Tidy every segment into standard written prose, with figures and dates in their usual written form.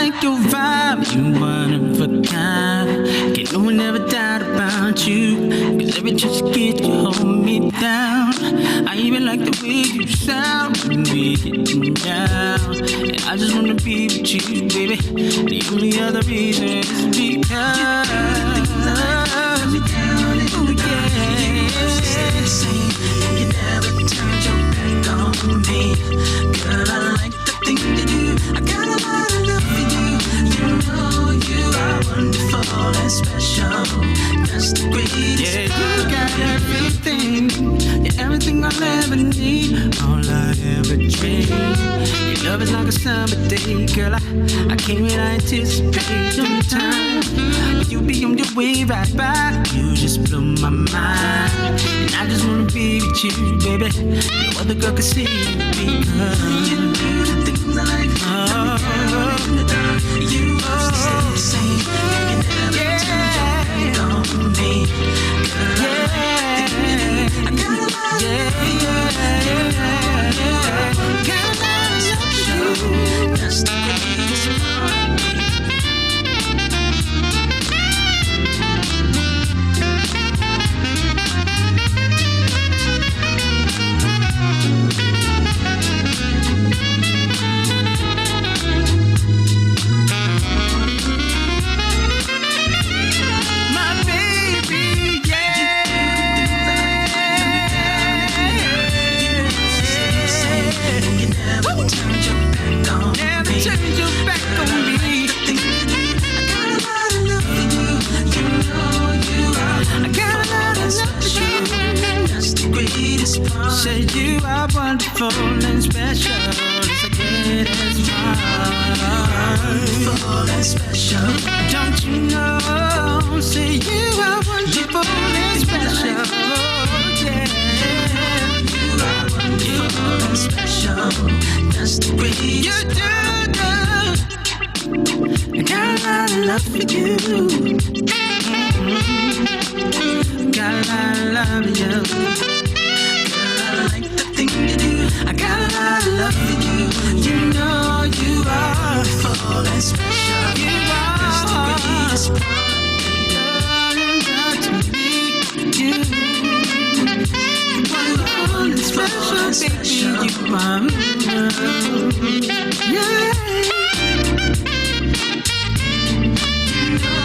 like your vibe, you one of a kind. Can't no one ever doubt about you. Cause every chance you get, you hold me down. I even like the way you sound when we getting down. And I just wanna be with you, baby. The only other reason is because you never turned your back on me. Girl, I like the thing you do. I got a lot of love for you. You know you are wonderful and special. That's the greatest. Yeah, you got everything. You're everything I'll ever need. All I ever dream. Your love is like a summer day, girl. I can't really anticipate the time when you be on your way right by. You just blow my mind, and I just wanna be with you, baby. No other girl can see you because you do the things I like. You stay the same. You never turn your back on me. Girl, I got a lot of that's the greatest part of me. Say you are wonderful and special. It's the greatest part. Wonderful and special. Don't you know? Say you are wonderful and special. Yeah. You are wonderful and special. That's the greatest. You do. I got a lot of love for you. Got a lot of love for you. I like the thing you do. I got a lot of love for you. You know you are wonderful and special. You are the greatest part. Got to be you. Wonderful and special, baby. You are. Yeah.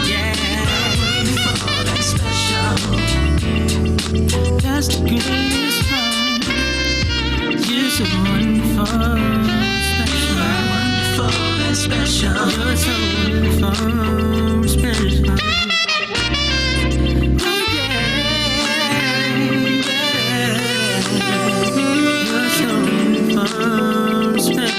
Yeah. Wonderful and special. That's the greatest part. You're so wonderful, special. Wonderful and special. You're so wonderful, special. Oh yeah, you're so wonderful, special.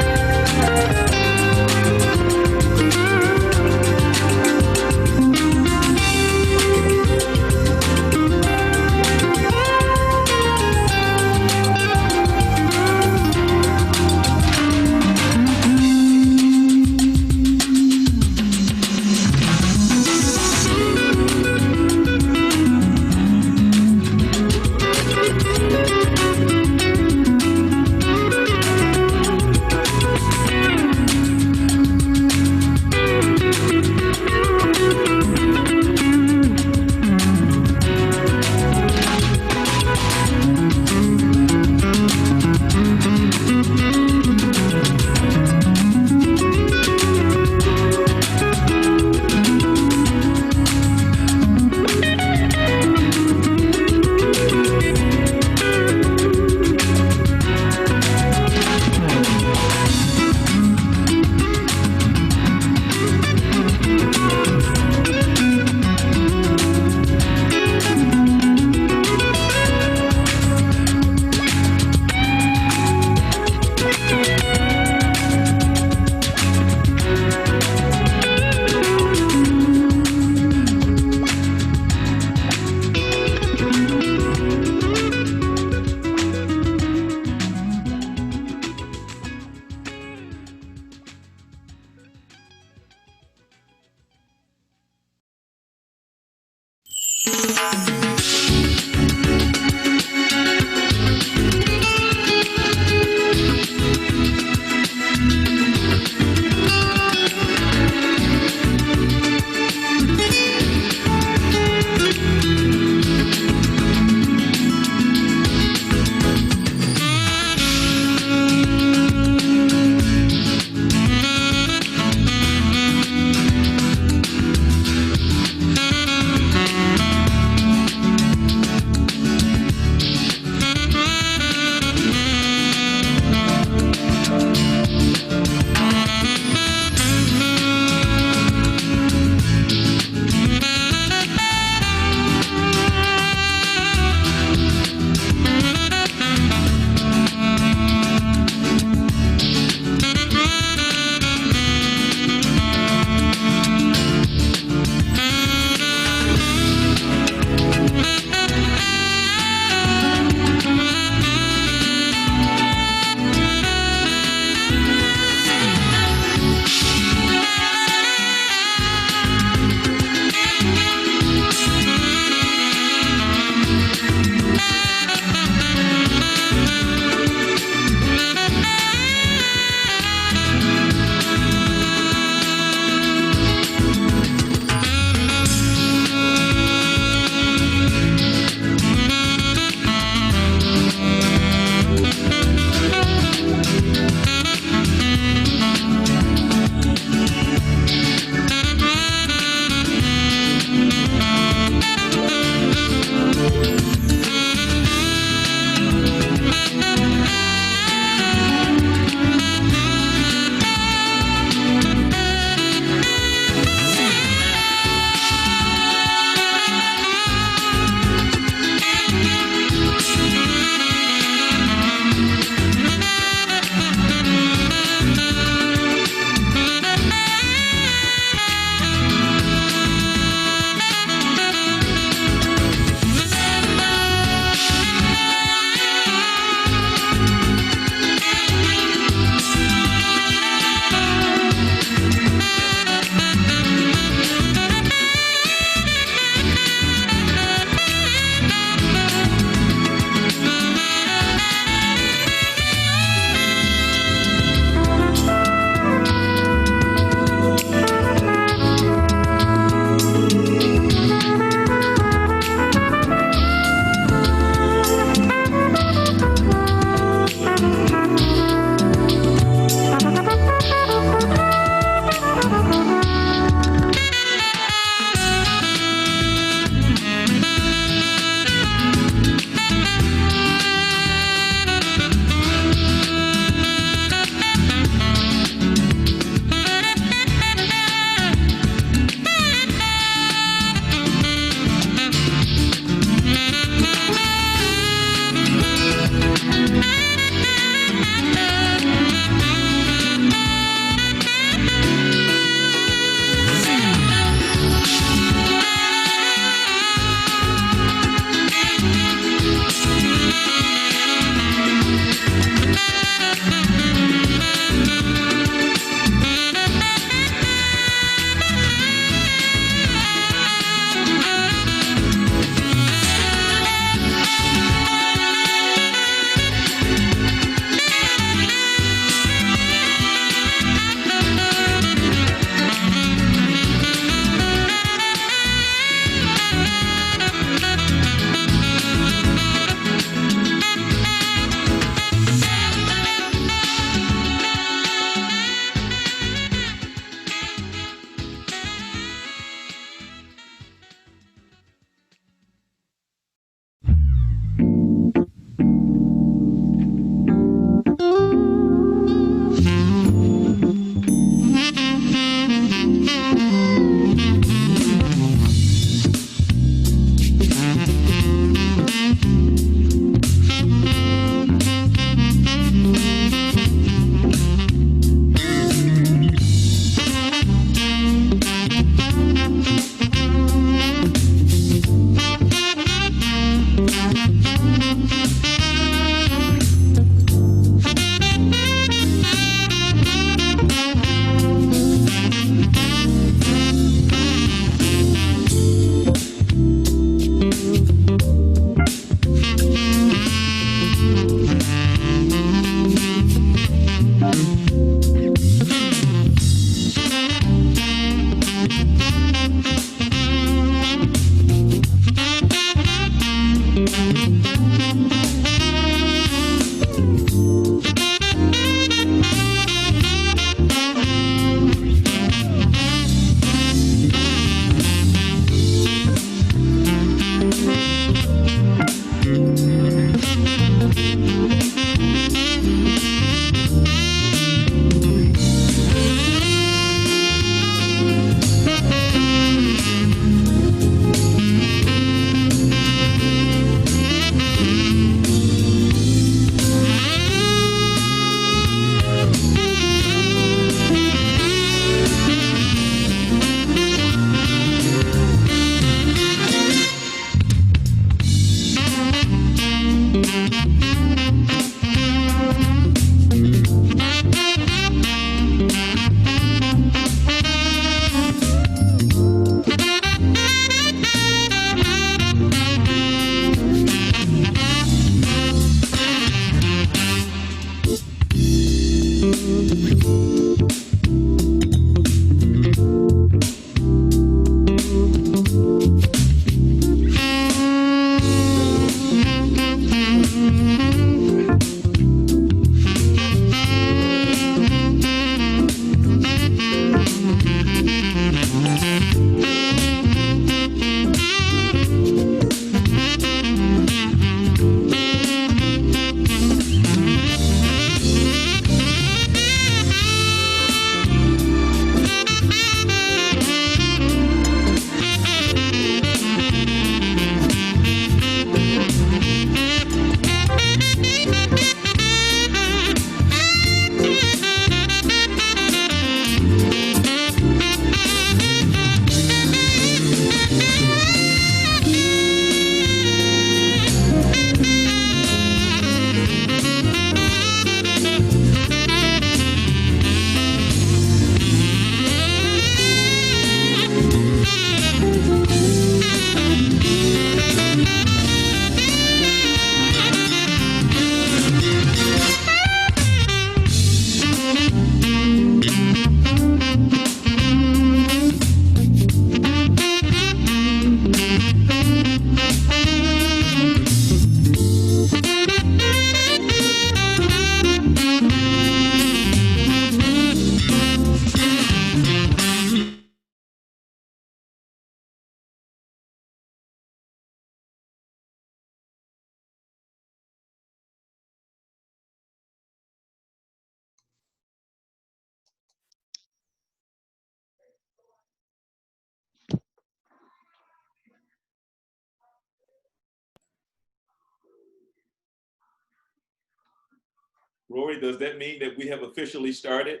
Rory, does that mean that we have officially started?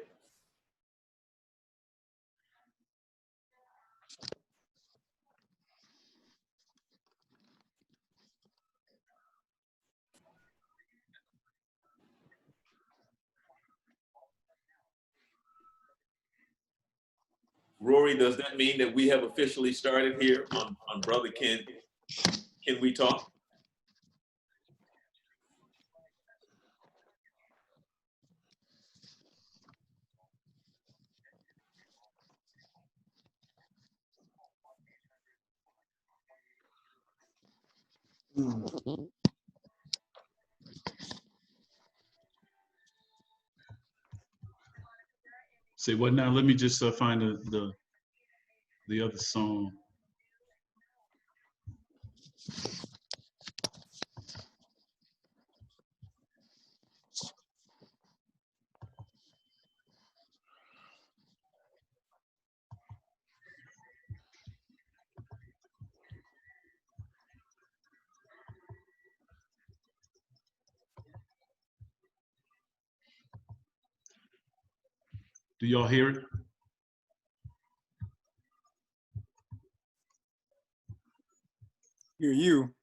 Rory, does that mean that we have officially started here on Brother Ken? Can we talk? Say what now? Let me just find the other song. Do y'all hear it? Hear you.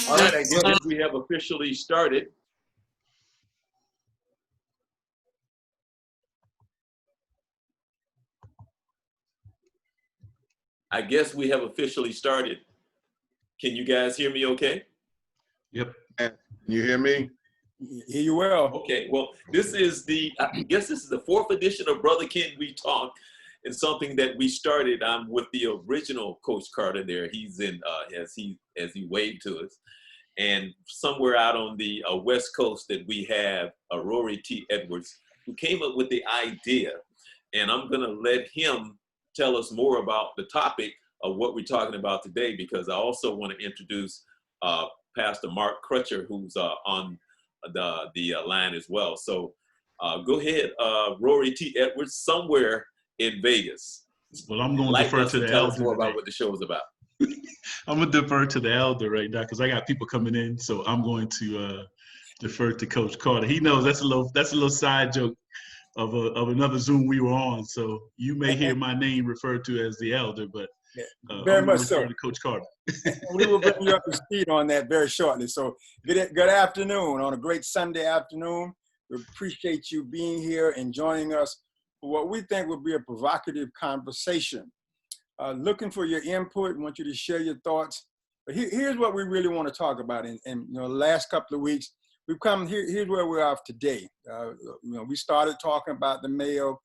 All right, I guess we have officially started. I guess we have officially started. Can you guys hear me okay? Yep. Can you hear me? Hear you well. Okay, well, this is I guess this is the 4th edition of Brother Ken We Talk, and something that we started with the original Coach Carter there. He's in, as he waved to us. And somewhere out on the West Coast that we have Rory T. Edwards, who came up with the idea. And I'm gonna let him tell us more about the topic of what we're talking about today, because I also want to introduce Pastor Mark Crutcher, who's on the line as well. So go ahead, Rory T. Edwards, somewhere in Vegas. Well, I'm going to defer to the tell us elder more today. about what the show is about. I'm gonna defer to the elder right now because I got people coming in, so I'm going to defer to Coach Carter. He knows that's a little side joke of another Zoom we were on. So you may hear my name referred to as the elder, but Very I'm much gonna so. refer to Coach Carter. We will bring you up to speed on that very shortly. So good afternoon on a great Sunday afternoon. We appreciate you being here and joining us for what we think will be a provocative conversation. Looking for your input, want you to share your thoughts. But here's what we really want to talk about. And you know, the last couple of weeks, we've come here. Here's where we are today. You know, we started talking about the male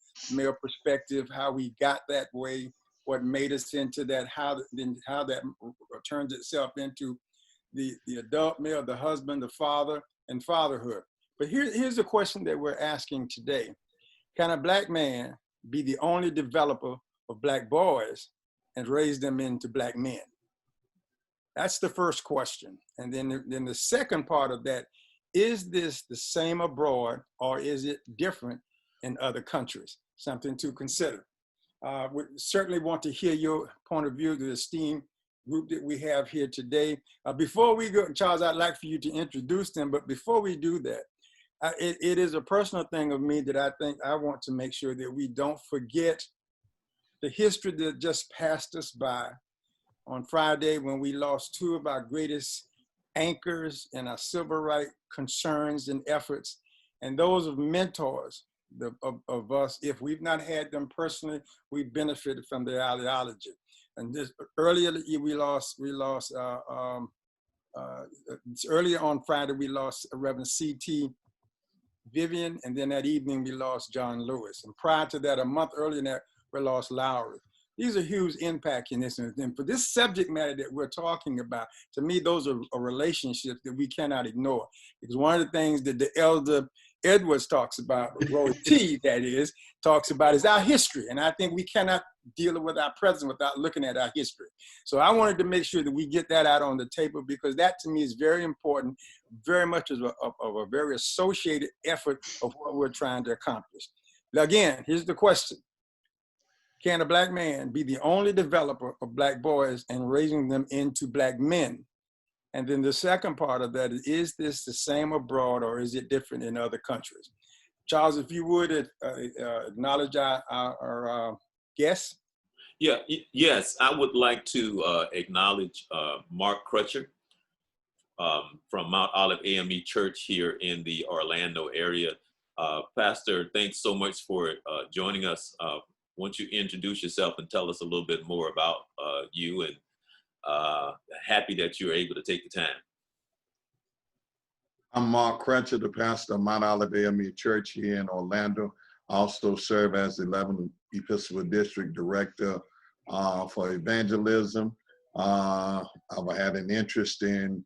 perspective, how we got that way, what made us into that, how that turns itself into the adult male, the husband, the father, and fatherhood. But here's the question that we're asking today: can a black man be the only developer of black boys and raise them into black men? That's the first question. And then the second part of that, is this the same abroad or is it different in other countries? Something to consider. We certainly want to hear your point of view, the esteemed group that we have here today. Before we go, Charles, I'd like for you to introduce them, but before we do that, it is a personal thing of me that I think I want to make sure that we don't forget the history that just passed us by on Friday when we lost two of our greatest anchors in our civil rights concerns and efforts, and those of mentors of us. If we've not had them personally, we benefited from their ideology. And this earlier we lost earlier on Friday we lost Reverend C.T. Vivian, and then that evening we lost John Lewis. And prior to that, a month earlier than that, we lost Lowry. These are huge impact in this. And for this subject matter that we're talking about, to me, those are relationships that we cannot ignore. Because one of the things that the elder Edwards talks about, Roy T, that is, talks about is our history. And I think we cannot deal with our present without looking at our history. So I wanted to make sure that we get that out on the table, because that to me is very important, very much of a very associated effort of what we're trying to accomplish. Now, again, here's the question. Can a black man be the only developer of black boys and raising them into black men? And then the second part of that is this the same abroad, or is it different in other countries? Charles, if you would acknowledge our guests. Yeah, yes, I would like to acknowledge Mark Crutcher from Mount Olive AME Church here in the Orlando area. Pastor, thanks so much for joining us. Won't you introduce yourself and tell us a little bit more about you, and happy that you're able to take the time. I'm Mark Crutcher, the pastor of Mount Olive AME Church here in Orlando. I also serve as the 11th Episcopal District Director for evangelism. I've had an interest in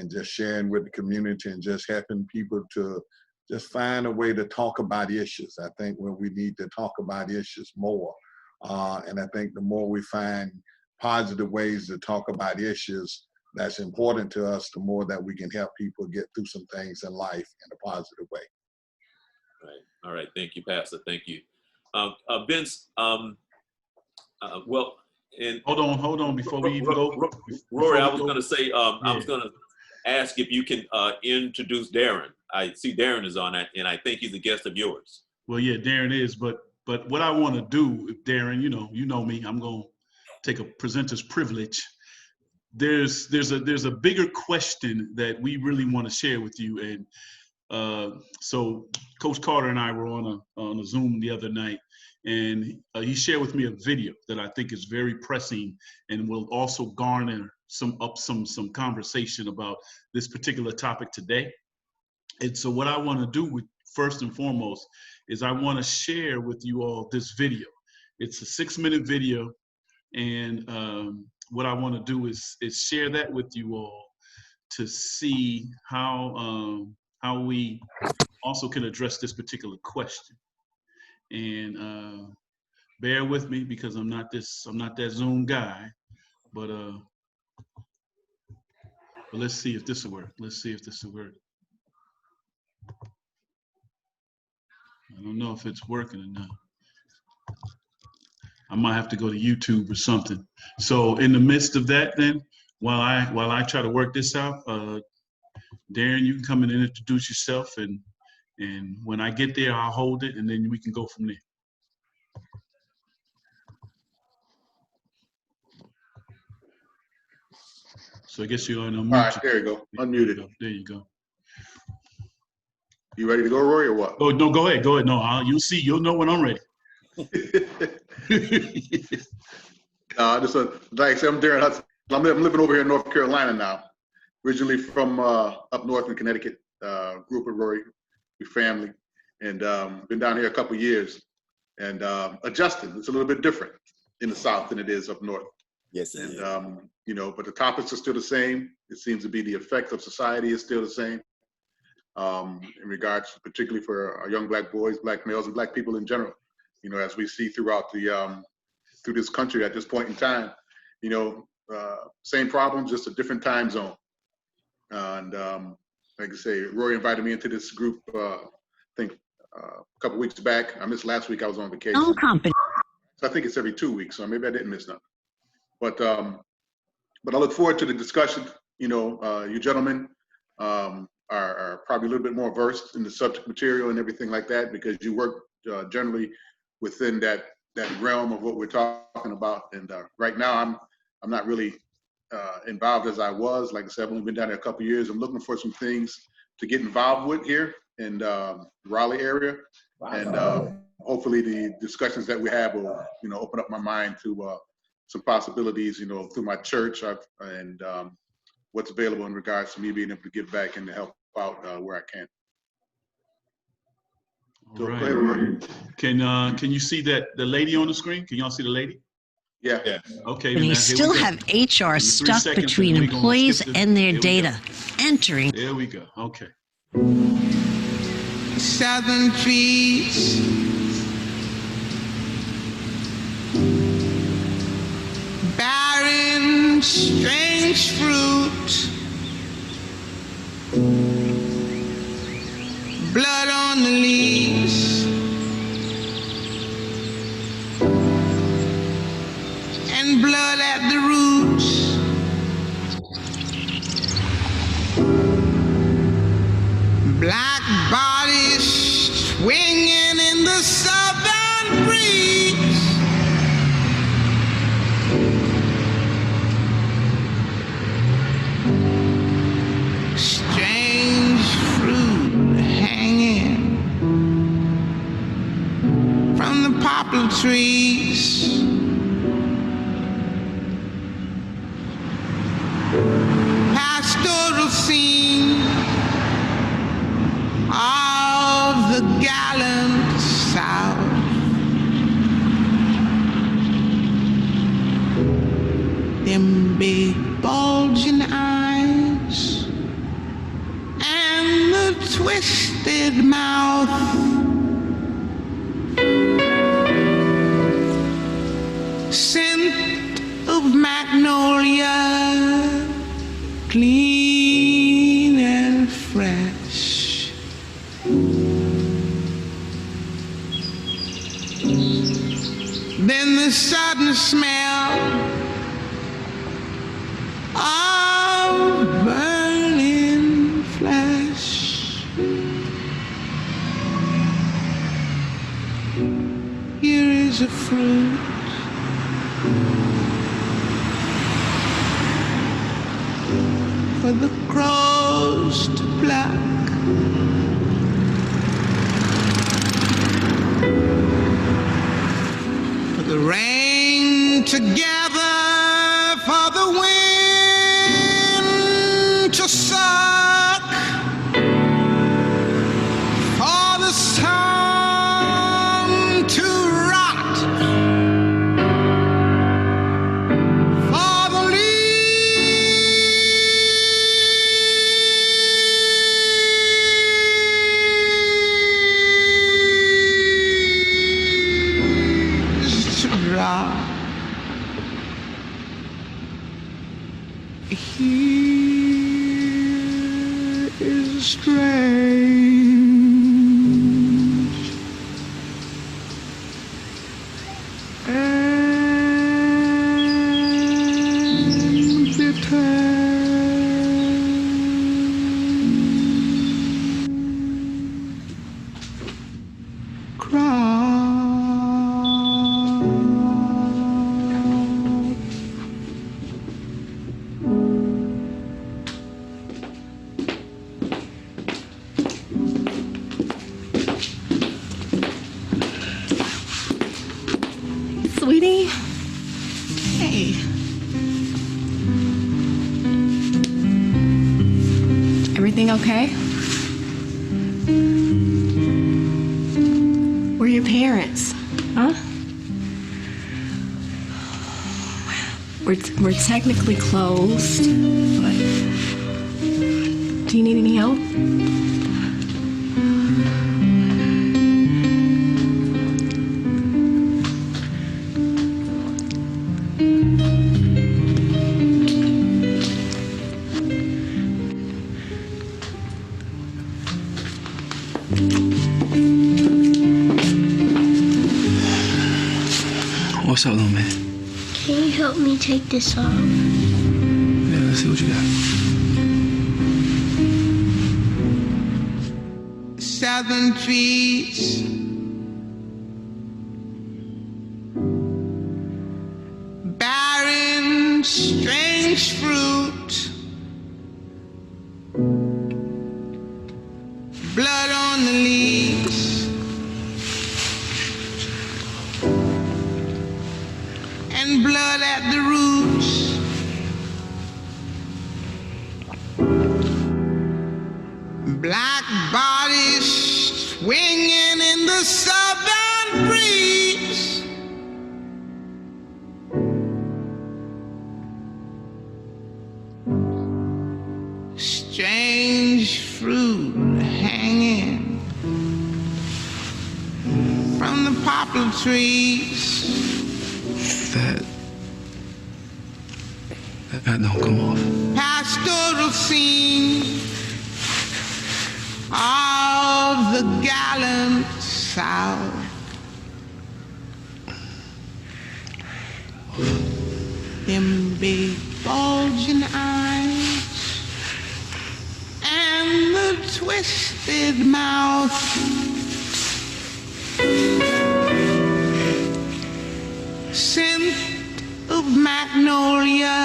just sharing with the community and just helping people to just find a way to talk about issues. I think when we need to talk about issues more. And I think the more we find positive ways to talk about issues that's important to us, the more that we can help people get through some things in life in a positive way. Right. All right. Thank you, Pastor. Thank you. Vince, well, and Hold on, before we even go. Rory, I was going to say, I was going to ask if you can introduce Darren. I see Darren is on that, and I think he's a guest of yours. Well, yeah, Darren is, but what I want to do, Darren, you know me, I'm going to take a presenter's privilege. There's a bigger question that we really want to share with you, and so Coach Carter and I were on a Zoom the other night, and he shared with me a video that I think is very pressing and will also garner some conversation about this particular topic today. And so what I want to do first and foremost is I want to share with you all this video. It's a 6-minute video, and what I want to do is share that with you all to see how we also can address this particular question. And bear with me, because I'm not that Zoom guy, but let's see if this will work. I don't know if it's working or not. I might have to go to YouTube or something. So in the midst of that, then, while I try to work this out, Darren, you can come in and introduce yourself, and when I get there, I'll hold it, and then we can go from there. So I guess you're on unmute. All right, there you go. Unmuted. There you go. You ready to go, Rory, or what? Oh, no, go ahead. No, you'll see. You'll know when I'm ready. Just like I said, I'm Darren Hudson. I'm living over here in North Carolina now. Originally from up north in Connecticut. Grew up with Rory, with family, and been down here a couple of years, and adjusted. It's a little bit different in the South than it is up north. Yes, and but the topics are still the same. It seems to be the effect of society is still the same. In regards, particularly for our young black boys, black males, and black people in general. As we see throughout through this country at this point in time, same problems, just a different time zone. And like I say, Rory invited me into this group, I think a couple weeks back. I missed last week, I was on vacation. So I think it's every 2 weeks, so maybe I didn't miss nothing. But I look forward to the discussion. You gentlemen are probably a little bit more versed in the subject material and everything like that, because you work generally within that realm of what we're talking about. And right now, I'm not really involved as I was. Like I said, I've only been down there a couple of years. I'm looking for some things to get involved with here in the Raleigh area. Wow. And hopefully the discussions that we have will, open up my mind to some possibilities, through my church and what's available in regards to me being able to give back and to help out where I can. All right. Can you see the lady on the screen? Can y'all see the lady? Yeah. Yeah. Okay. And now, you here we still go. have HR me 3 stuck seconds between and we gonna employees skip to- and their here we go. data. Entering. There we go. Okay. Southern trees, barren, strange fruit, blood on the leaves, and blood at the roots. Black bodies swinging in the southern breeze. Strange fruit hanging from the poplar trees. Pastoral scene of the gallant South. Them big bulging eyes and the twisted mouth. Scent of magnolia, clean and fresh. Then the sudden smell of burning flesh. Here is a fruit for the crows to pluck. For the rain to gather, for the wind to suck, for the sun to rot, for the leaves to drop. Here is strange and bitter crowd. Sweetie. Hey. Everything okay? Where are your parents? Huh? We're technically closed, but do you need any help? What's up, little man? Can you help me take this off? Yeah, let's see what you got. Southern trees, barren, strange fruit, blood on the leaves, and blood at the roots. Black bodies swinging in the southern breeze. palm trees. That don't come off. Pastoral scene of the gallant South. Them big bulging eyes and the twisted mouth. Scent of magnolia,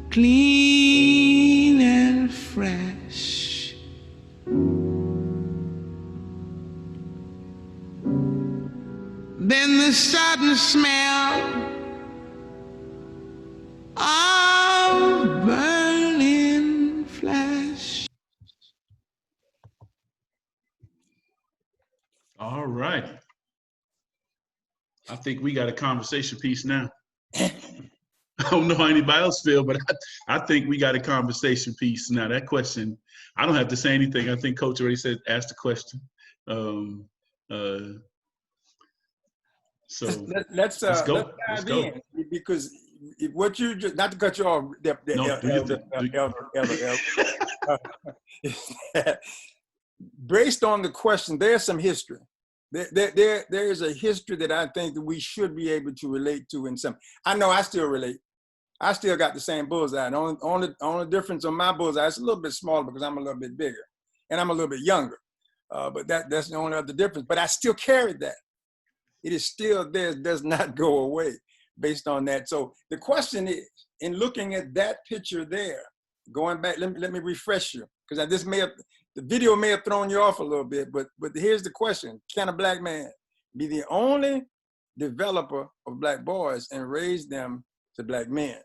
clean and fresh. Then the sudden smell of burning flesh. All right. I think we got a conversation piece now. I don't know how anybody else feel, but I think we got a conversation piece now. That question, I don't have to say anything. I think Coach already said, ask the question. So let's go. Let's dive in, because what you just, not to cut you off, based on the question, there's some history. There is a history that I think that we should be able to relate to in some. I know I still relate. I still got the same bullseye. The only difference on my bullseye is a little bit smaller because I'm a little bit bigger and I'm a little bit younger. But that's the only other difference. But I still carry that. It is still there. It does not go away based on that. So the question is, in looking at that picture there, going back, let me refresh you, because the video may have thrown you off a little bit, but here's the question. Can a black man be the only developer of black boys and raise them to black men?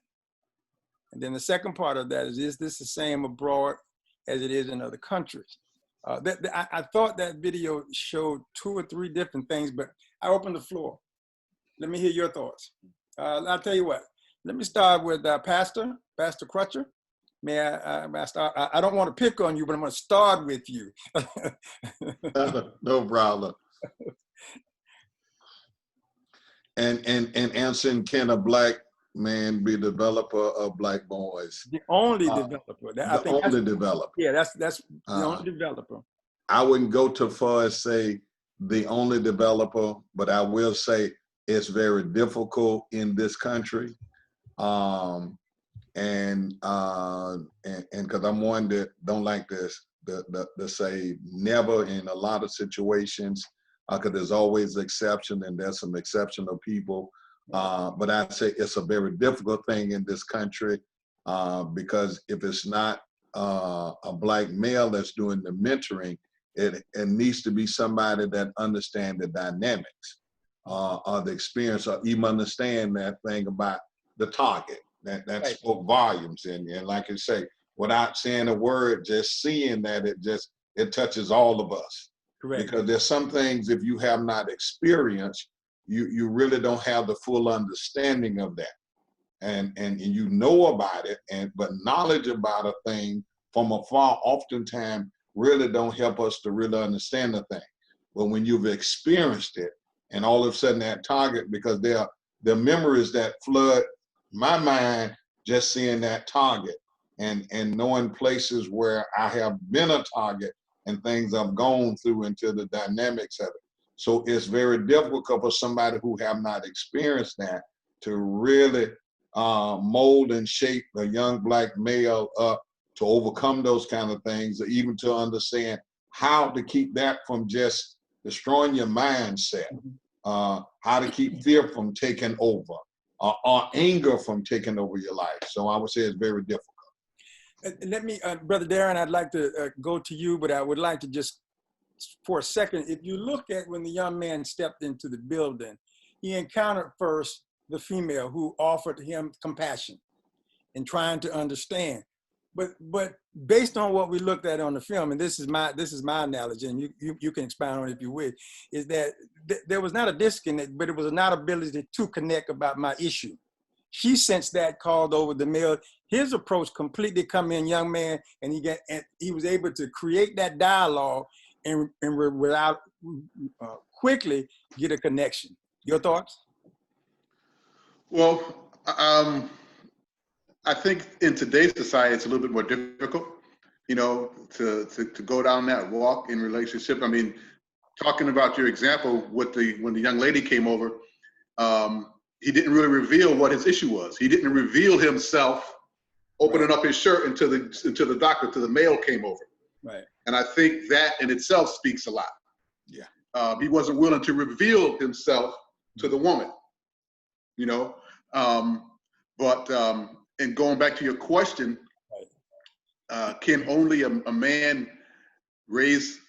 And then the second part of that is this the same abroad as it is in other countries? I thought that video showed 2 or 3 different things, but I open the floor. Let me hear your thoughts. I'll tell you what. Let me start with Pastor Crutcher. May I start? I don't want to pick on you, but I'm going to start with you. No problem. And answering, can a black man be developer of black boys? The only developer. Only developer. Yeah, that's the only developer. I wouldn't go too far as say the only developer, but I will say it's very difficult in this country. And because I'm one that don't like this, to say never in a lot of situations, because there's always exception and there's some exceptional people. But I'd say it's a very difficult thing in this country because if it's not a black male that's doing the mentoring, it needs to be somebody that understands the dynamics or the experience, or even understand that thing about the target. That right. Spoke volumes, and like I say, without saying a word, just seeing that it touches all of us. Correct. Because there's some things, if you have not experienced, you really don't have the full understanding of that, and you know about it, but knowledge about a thing from afar oftentimes really don't help us to really understand the thing. But when you've experienced it, and all of a sudden that target, because there are memories that flood my mind just seeing that target and knowing places where I have been a target and things I've gone through into the dynamics of it. So it's very difficult for somebody who have not experienced that to really mold and shape a young black male up to overcome those kind of things, or even to understand how to keep that from just destroying your mindset, how to keep fear from taking over. Or anger from taking over your life. So I would say it's very difficult. Let me, Brother Darren, I'd like to go to you, but I would like to just, for a second, if you look at when the young man stepped into the building, he encountered first the female who offered him compassion and trying to understand. But based on what we looked at on the film, and this is my analogy, and you can expound on it if you wish, is that there was not a disconnect, but it was not ability to connect about my issue. She sensed that, called over the male. His approach completely come in, young man, and he was able to create that dialogue and without quickly get a connection. Your thoughts? Well, I think in today's society, it's a little bit more difficult, you know, to go down that walk in relationship. I mean, talking about your example with when the young lady came over, he didn't really reveal what his issue was. He didn't reveal himself, opening up his shirt until the doctor, till the mail came over. Right. And I think that in itself speaks a lot. Yeah. He wasn't willing to reveal himself to the woman, you know. And going back to your question, can only a man raise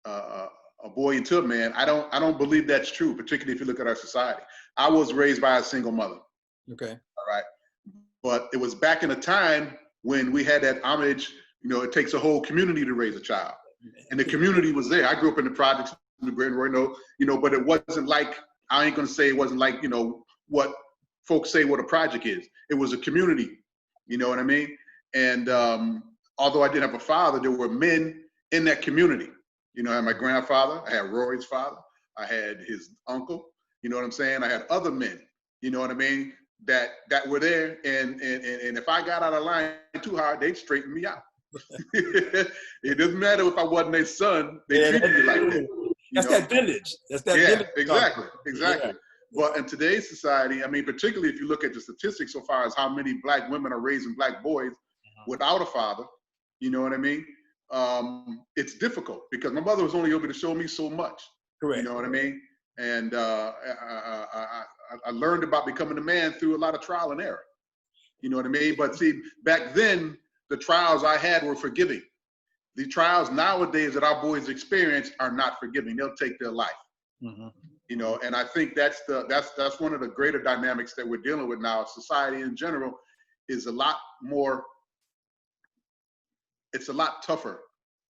a boy into a man? I don't believe that's true, particularly if you look at our society. I was raised by a single mother. Okay. All right. But it was back in a time when we had that homage, you know, it takes a whole community to raise a child. And the community was there. I grew up in the projects in the Great Roanoke, you know, but it wasn't like, I ain't gonna say it wasn't like, you know, what folks say what a project is. It was a community, you know what I mean? And although I didn't have a father, there were men in that community. You know, I had my grandfather, I had Rory's father, I had his uncle, you know what I'm saying? I had other men, you know what I mean, that were there. And if I got out of line too hard, they'd straighten me out. It doesn't matter if I wasn't their son, they treated me like that. That's that village. That's that village. Exactly. Yeah. But in today's society, I mean, particularly if you look at the statistics so far as how many black women are raising black boys without a father, you know what I mean? It's difficult because my mother was only able to show me so much. Correct. You know what I mean? And I learned about becoming a man through a lot of trial and error. You know what I mean? But see, back then, the trials I had were forgiving. The trials nowadays that our boys experience are not forgiving. They'll take their life. Mm-hmm. You know, and I think that's one of the greater dynamics that we're dealing with now. Society in general is a lot more, it's a lot tougher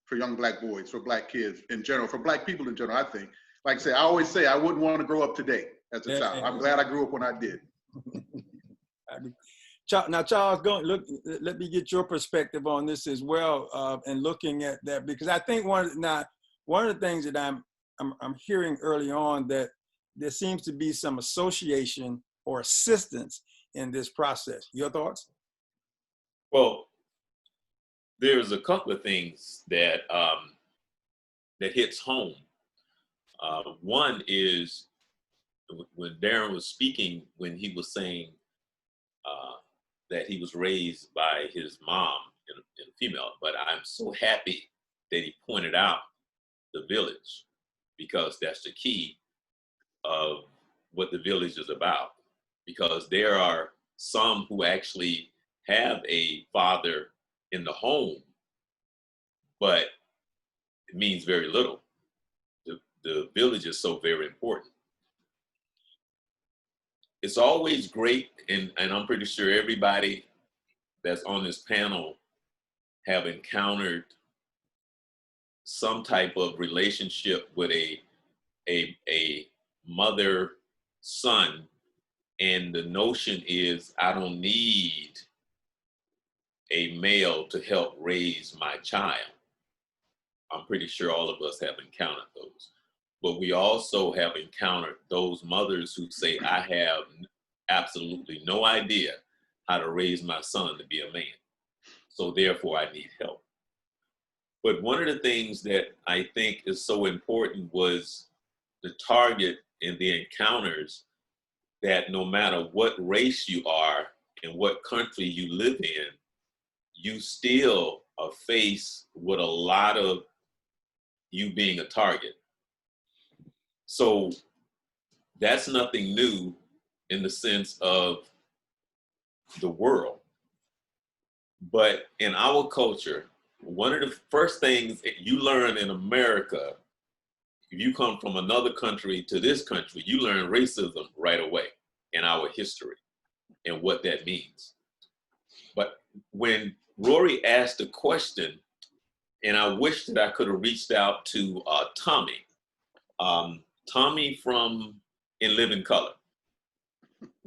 for young black boys, for black kids in general, for black people in general, I think. Like I say, I always say I wouldn't want to grow up today as a child. I'm glad I grew up when I did. Now, Charles, let me get your perspective on this as well, and looking at that, because I think one of the things that I'm hearing early on, that there seems to be some association or assistance in this process. Your thoughts? Well, there's a couple of things that that hits home. One is when Darren was speaking, when he was saying that he was raised by his mom and a female, but I'm so happy that he pointed out the village, because that's the key of what the village is about. Because there are some who actually have a father in the home, but it means very little. The village is so very important. It's always great, and I'm pretty sure everybody that's on this panel have encountered some type of relationship with a mother-son, and the notion is, I don't need a male to help raise my child. I'm pretty sure all of us have encountered those. But we also have encountered those mothers who say, I have absolutely no idea how to raise my son to be a man, so therefore I need help. But one of the things that I think is so important was the target in the encounters, that no matter what race you are and what country you live in, you still are faced with a lot of you being a target. So that's nothing new in the sense of the world. But in our culture, one of the first things you learn in America, if you come from another country to this country, you learn racism right away in our history and what that means. But when Rory asked the question, and I wish that I could have reached out to Tommy from In Living Color.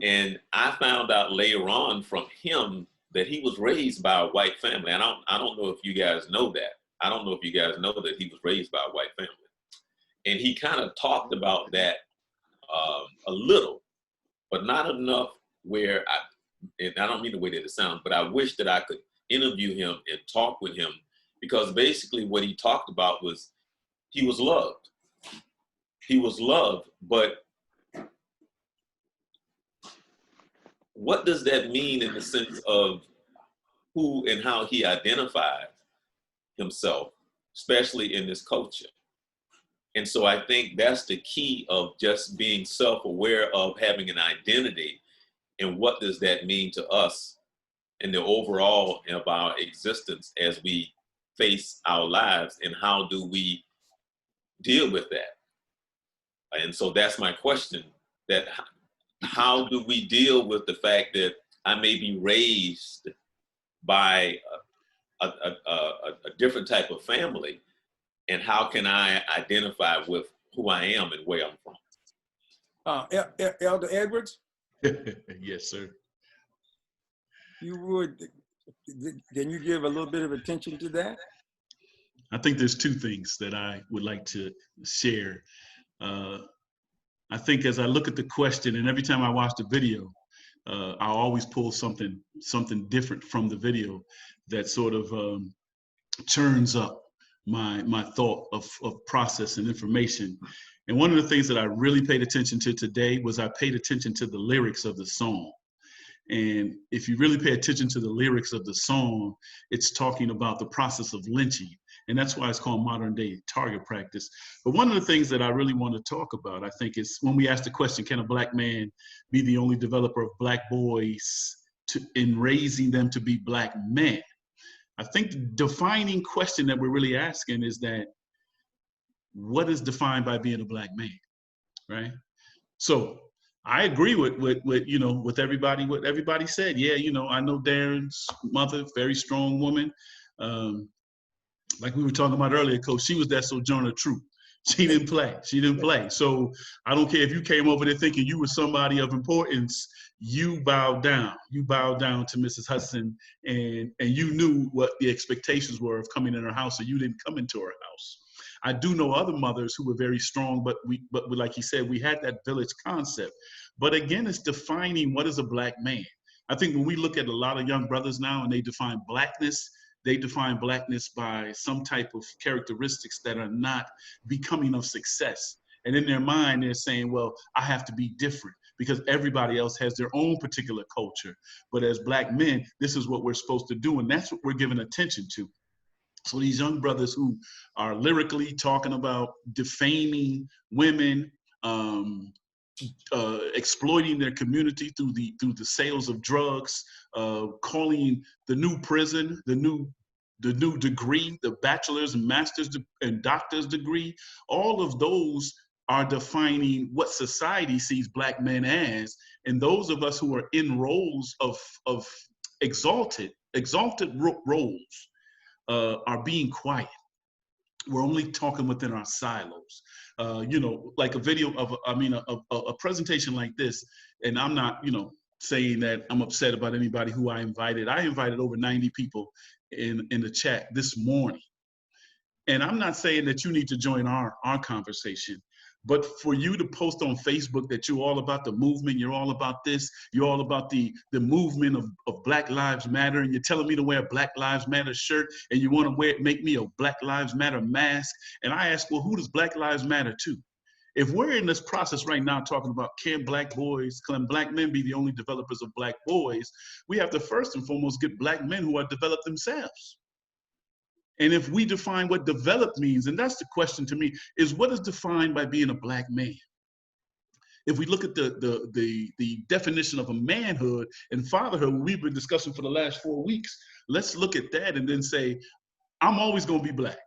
And I found out later on from him that he was raised by a white family. And I don't know if you guys know that. I don't know if you guys know that he was raised by a white family. And he kind of talked about that a little, but not enough where and I don't mean the way that it sounds, but I wish that I could interview him and talk with him, because basically what he talked about was he was loved. He was loved, but what does that mean in the sense of who and how he identified himself, especially in this culture? And so I think that's the key of just being self-aware of having an identity, and what does that mean to us in the overall of our existence as we face our lives, and how do we deal with that? And so that's my question, that how do we deal with the fact that I may be raised by a different type of family, and how can I identify with who I am and where I'm from? Elder Edwards? Yes, sir. Can you give a little bit of attention to that? I think there's two things that I would like to share. I think as I look at the question, and every time I watch the video, I always pull something different from the video that sort of churns up my thought of process and information. And one of the things that I really paid attention to today was I paid attention to the lyrics of the song. And if you really pay attention to the lyrics of the song, it's talking about the process of lynching. And that's why it's called modern day target practice. But one of the things that I really want to talk about, I think, is when we ask the question, can a black man be the only developer of black boys in raising them to be black men? I think the defining question that we're really asking is that, what is defined by being a black man, right? So I agree with everybody, what everybody said. Yeah, I know Darren's mother, very strong woman. Like we were talking about earlier, Coach, she was that Sojourner Truth. She didn't play. So I don't care if you came over there thinking you were somebody of importance, you bowed down. You bowed down to Mrs. Hudson, and you knew what the expectations were of coming in her house, so you didn't come into her house. I do know other mothers who were very strong, but like he said, we had that village concept. But again, it's defining what is a black man. I think when we look at a lot of young brothers now and they define blackness by some type of characteristics that are not becoming of success. And in their mind, they're saying, well, I have to be different because everybody else has their own particular culture. But as black men, this is what we're supposed to do. And that's what we're giving attention to. So these young brothers who are lyrically talking about defaming women, exploiting their community through the sales of drugs, calling the new prison, the new degree, the bachelor's and master's and doctor's degree, all of those are defining what society sees black men as. And those of us who are in roles of exalted roles are being quiet. We're only talking within our silos. Like a video of a presentation like this, and I'm not, saying that I'm upset about anybody who I invited. I invited over 90 people in the chat this morning. And I'm not saying that you need to join our conversation, but for you to post on Facebook that you're all about the movement, you're all about this, you're all about the movement of Black Lives Matter, and you're telling me to wear a Black Lives Matter shirt, and you want to make me a Black Lives Matter mask. And I ask, well, who does Black Lives Matter to? If we're in this process right now talking about can black men be the only developers of black boys, we have to first and foremost get black men who are developed themselves. And if we define what developed means, and that's the question to me, is what is defined by being a black man? If we look at the definition of a manhood and fatherhood, we've been discussing for the last 4 weeks, let's look at that and then say, I'm always gonna be black.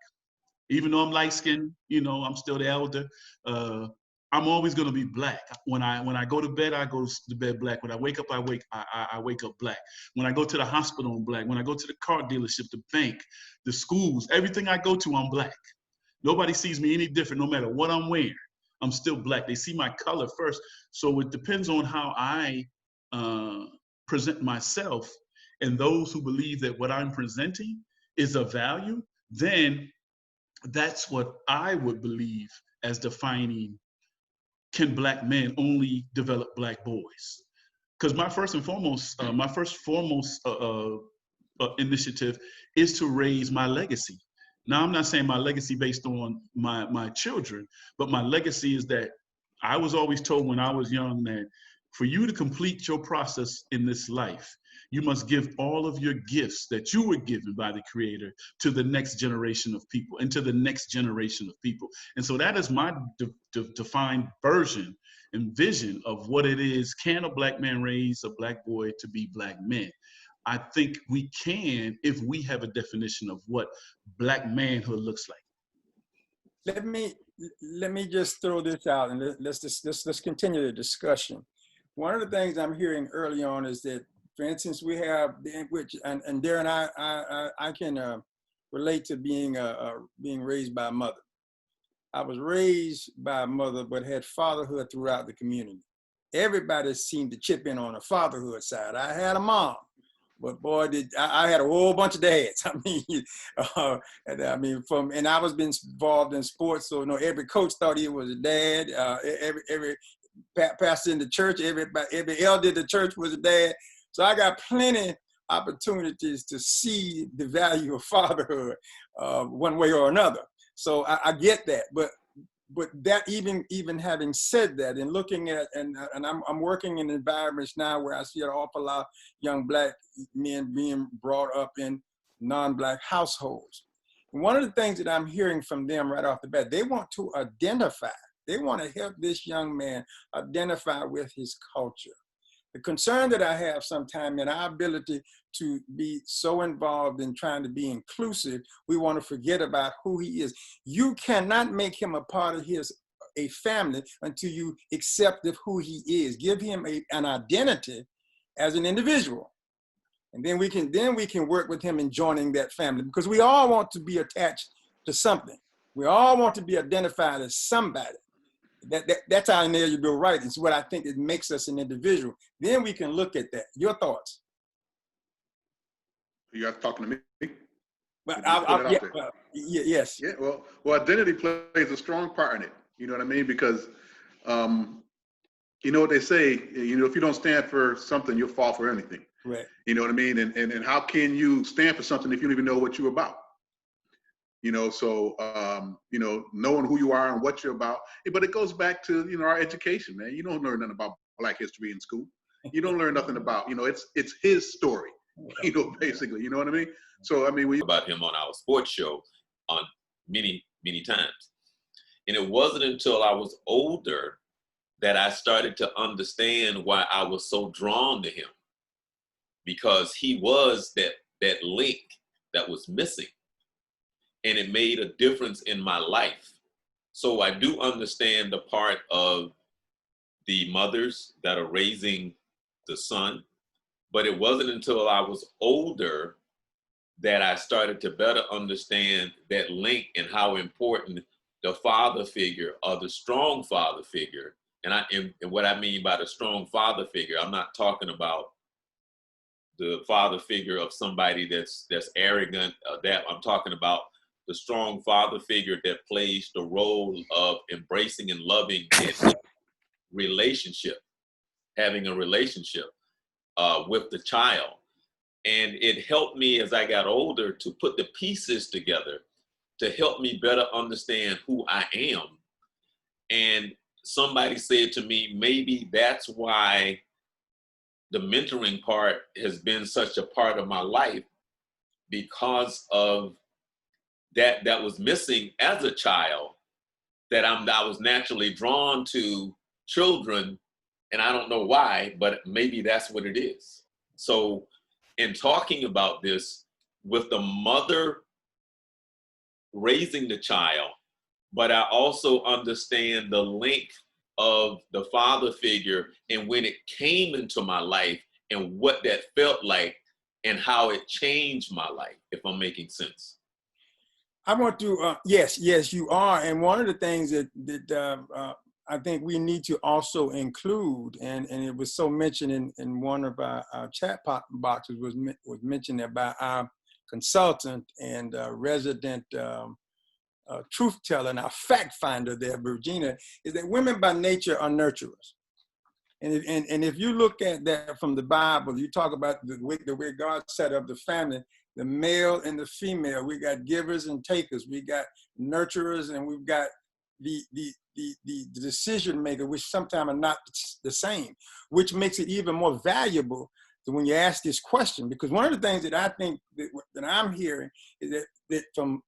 Even though I'm light-skinned, I'm still the elder. I'm always gonna be black. When I go to bed, I go to bed black. When I wake up, I wake up black. When I go to the hospital, I'm black. When I go to the car dealership, the bank, the schools, everything I go to, I'm black. Nobody sees me any different, no matter what I'm wearing. I'm still black. They see my color first. So it depends on how I present myself. And those who believe that what I'm presenting is of value, then that's what I would believe as defining, can black men only develop black boys? Because my first foremost initiative is to raise my legacy. Now, I'm not saying my legacy based on my children, but my legacy is that I was always told when I was young that for you to complete your process in this life, you must give all of your gifts that you were given by the Creator to the next generation of people and to the next generation of people. And so that is my defined version and vision of what it is. Can a black man raise a black boy to be black men? I think we can if we have a definition of what black manhood looks like. Let me just throw this out, and let's continue the discussion. One of the things I'm hearing early on is that, for instance, we have and Darren, I can relate to being raised by a mother. I was raised by a mother, but had fatherhood throughout the community. Everybody seemed to chip in on the fatherhood side. I had a mom, but boy, I had a whole bunch of dads. And I was being involved in sports, so every coach thought he was a dad. Every pastor in the church, every elder in the church was a dad. So I got plenty opportunities to see the value of fatherhood one way or another. So I get that, but that even having said that, and looking at and I'm working in environments now where I see an awful lot of young black men being brought up in non-black households. And one of the things that I'm hearing from them right off the bat, they want to identify. They want to help this young man identify with his culture. The concern that I have sometimes in our ability to be so involved in trying to be inclusive, we want to forget about who he is. You cannot make him a part of a family until you accept of who he is. Give him an identity as an individual. And then we can work with him in joining that family, because we all want to be attached to something. We all want to be identified as somebody. That's how inalienable right. It's what I think it makes us an individual. Then we can look at that. Your thoughts? You guys talking to me? Well, yes. Yeah. Well, identity plays a strong part in it. You know what I mean? Because, you know what they say. If you don't stand for something, you'll fall for anything. Right. You know what I mean? And how can you stand for something if you don't even know what you're about? So knowing who you are and what you're about. But it goes back to, our education, man. You don't learn nothing about Black history in school. You don't learn nothing about, it's his story, basically, you know what I mean? So, we about him on our sports show on many, many times. And it wasn't until I was older that I started to understand why I was so drawn to him, because he was that link that was missing. And it made a difference in my life. So I do understand the part of the mothers that are raising the son, but it wasn't until I was older that I started to better understand that link and how important the father figure, or the strong father figure, and what I mean by the strong father figure, I'm not talking about the father figure of somebody that's arrogant, I'm talking about the strong father figure that plays the role of embracing and loving in relationship, having a relationship with the child. And it helped me as I got older to put the pieces together to help me better understand who I am. And somebody said to me, maybe that's why the mentoring part has been such a part of my life, because of that was missing as a child, that I was naturally drawn to children, and I don't know why, but maybe that's what it is. So in talking about this with the mother raising the child, but I also understand the link of the father figure and when it came into my life and what that felt like and how it changed my life, if I'm making sense. I want to, yes, you are. And one of the things that I think we need to also include, and it was so mentioned in one of our chat boxes, was mentioned about our consultant and resident truth teller and our fact finder there, Virginia, is that women by nature are nurturers. And if you look at that from the Bible, you talk about the way God set up the family, the male and the female. We got givers and takers. We got nurturers, and we've got the decision maker, which sometimes are not the same, which makes it even more valuable when you ask this question. Because one of the things that I think that I'm hearing is that from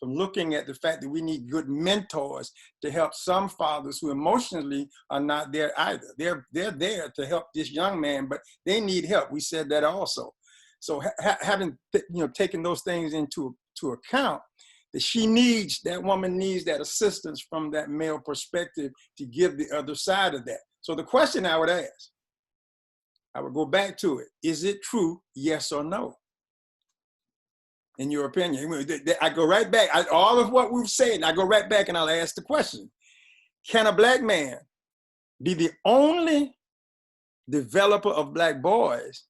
looking at the fact that we need good mentors to help some fathers who emotionally are not there either. They're there to help this young man, but they need help. We said that also. So having taken those things into account, that woman needs that assistance from that male perspective to give the other side of that. So the question I would ask, I would go back to it. Is it true, yes or no? In your opinion, I go right back. All of what we've said, I go right back and I'll ask the question. Can a black man be the only developer of black boys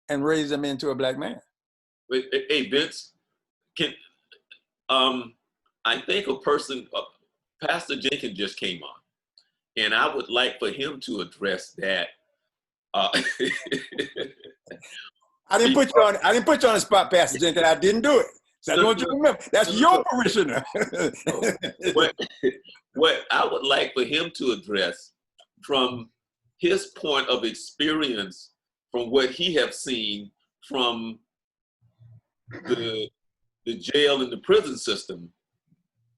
and raise them into a black man? Hey, Vince, I think Pastor Jenkins just came on, and I would like for him to address that. I didn't put you on the spot, Pastor Jenkins. I didn't do it. So I want you to remember. That's your parishioner. What I would like for him to address from his point of experience, from what he has seen from the jail and the prison system,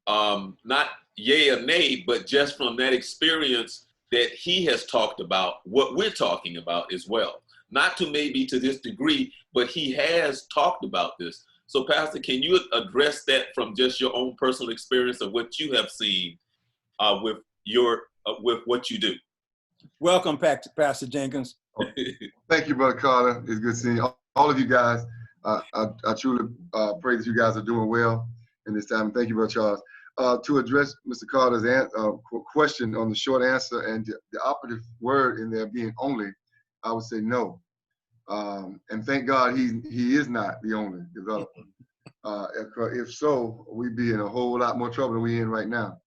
not yay or nay, but just from that experience that he has talked about, what we're talking about as well. Not to maybe to this degree, but he has talked about this. So Pastor, can you address that from just your own personal experience of what you have seen with what you do? Welcome, Pastor Jenkins. Thank you, Brother Carter. It's good seeing all of you guys. I truly pray that you guys are doing well in this time. Thank you, Brother Charles. To address Mr. Carter's question on the short answer and the operative word in there being only, I would say no. And thank God he is not the only developer. If so, we'd be in a whole lot more trouble than we're in right now.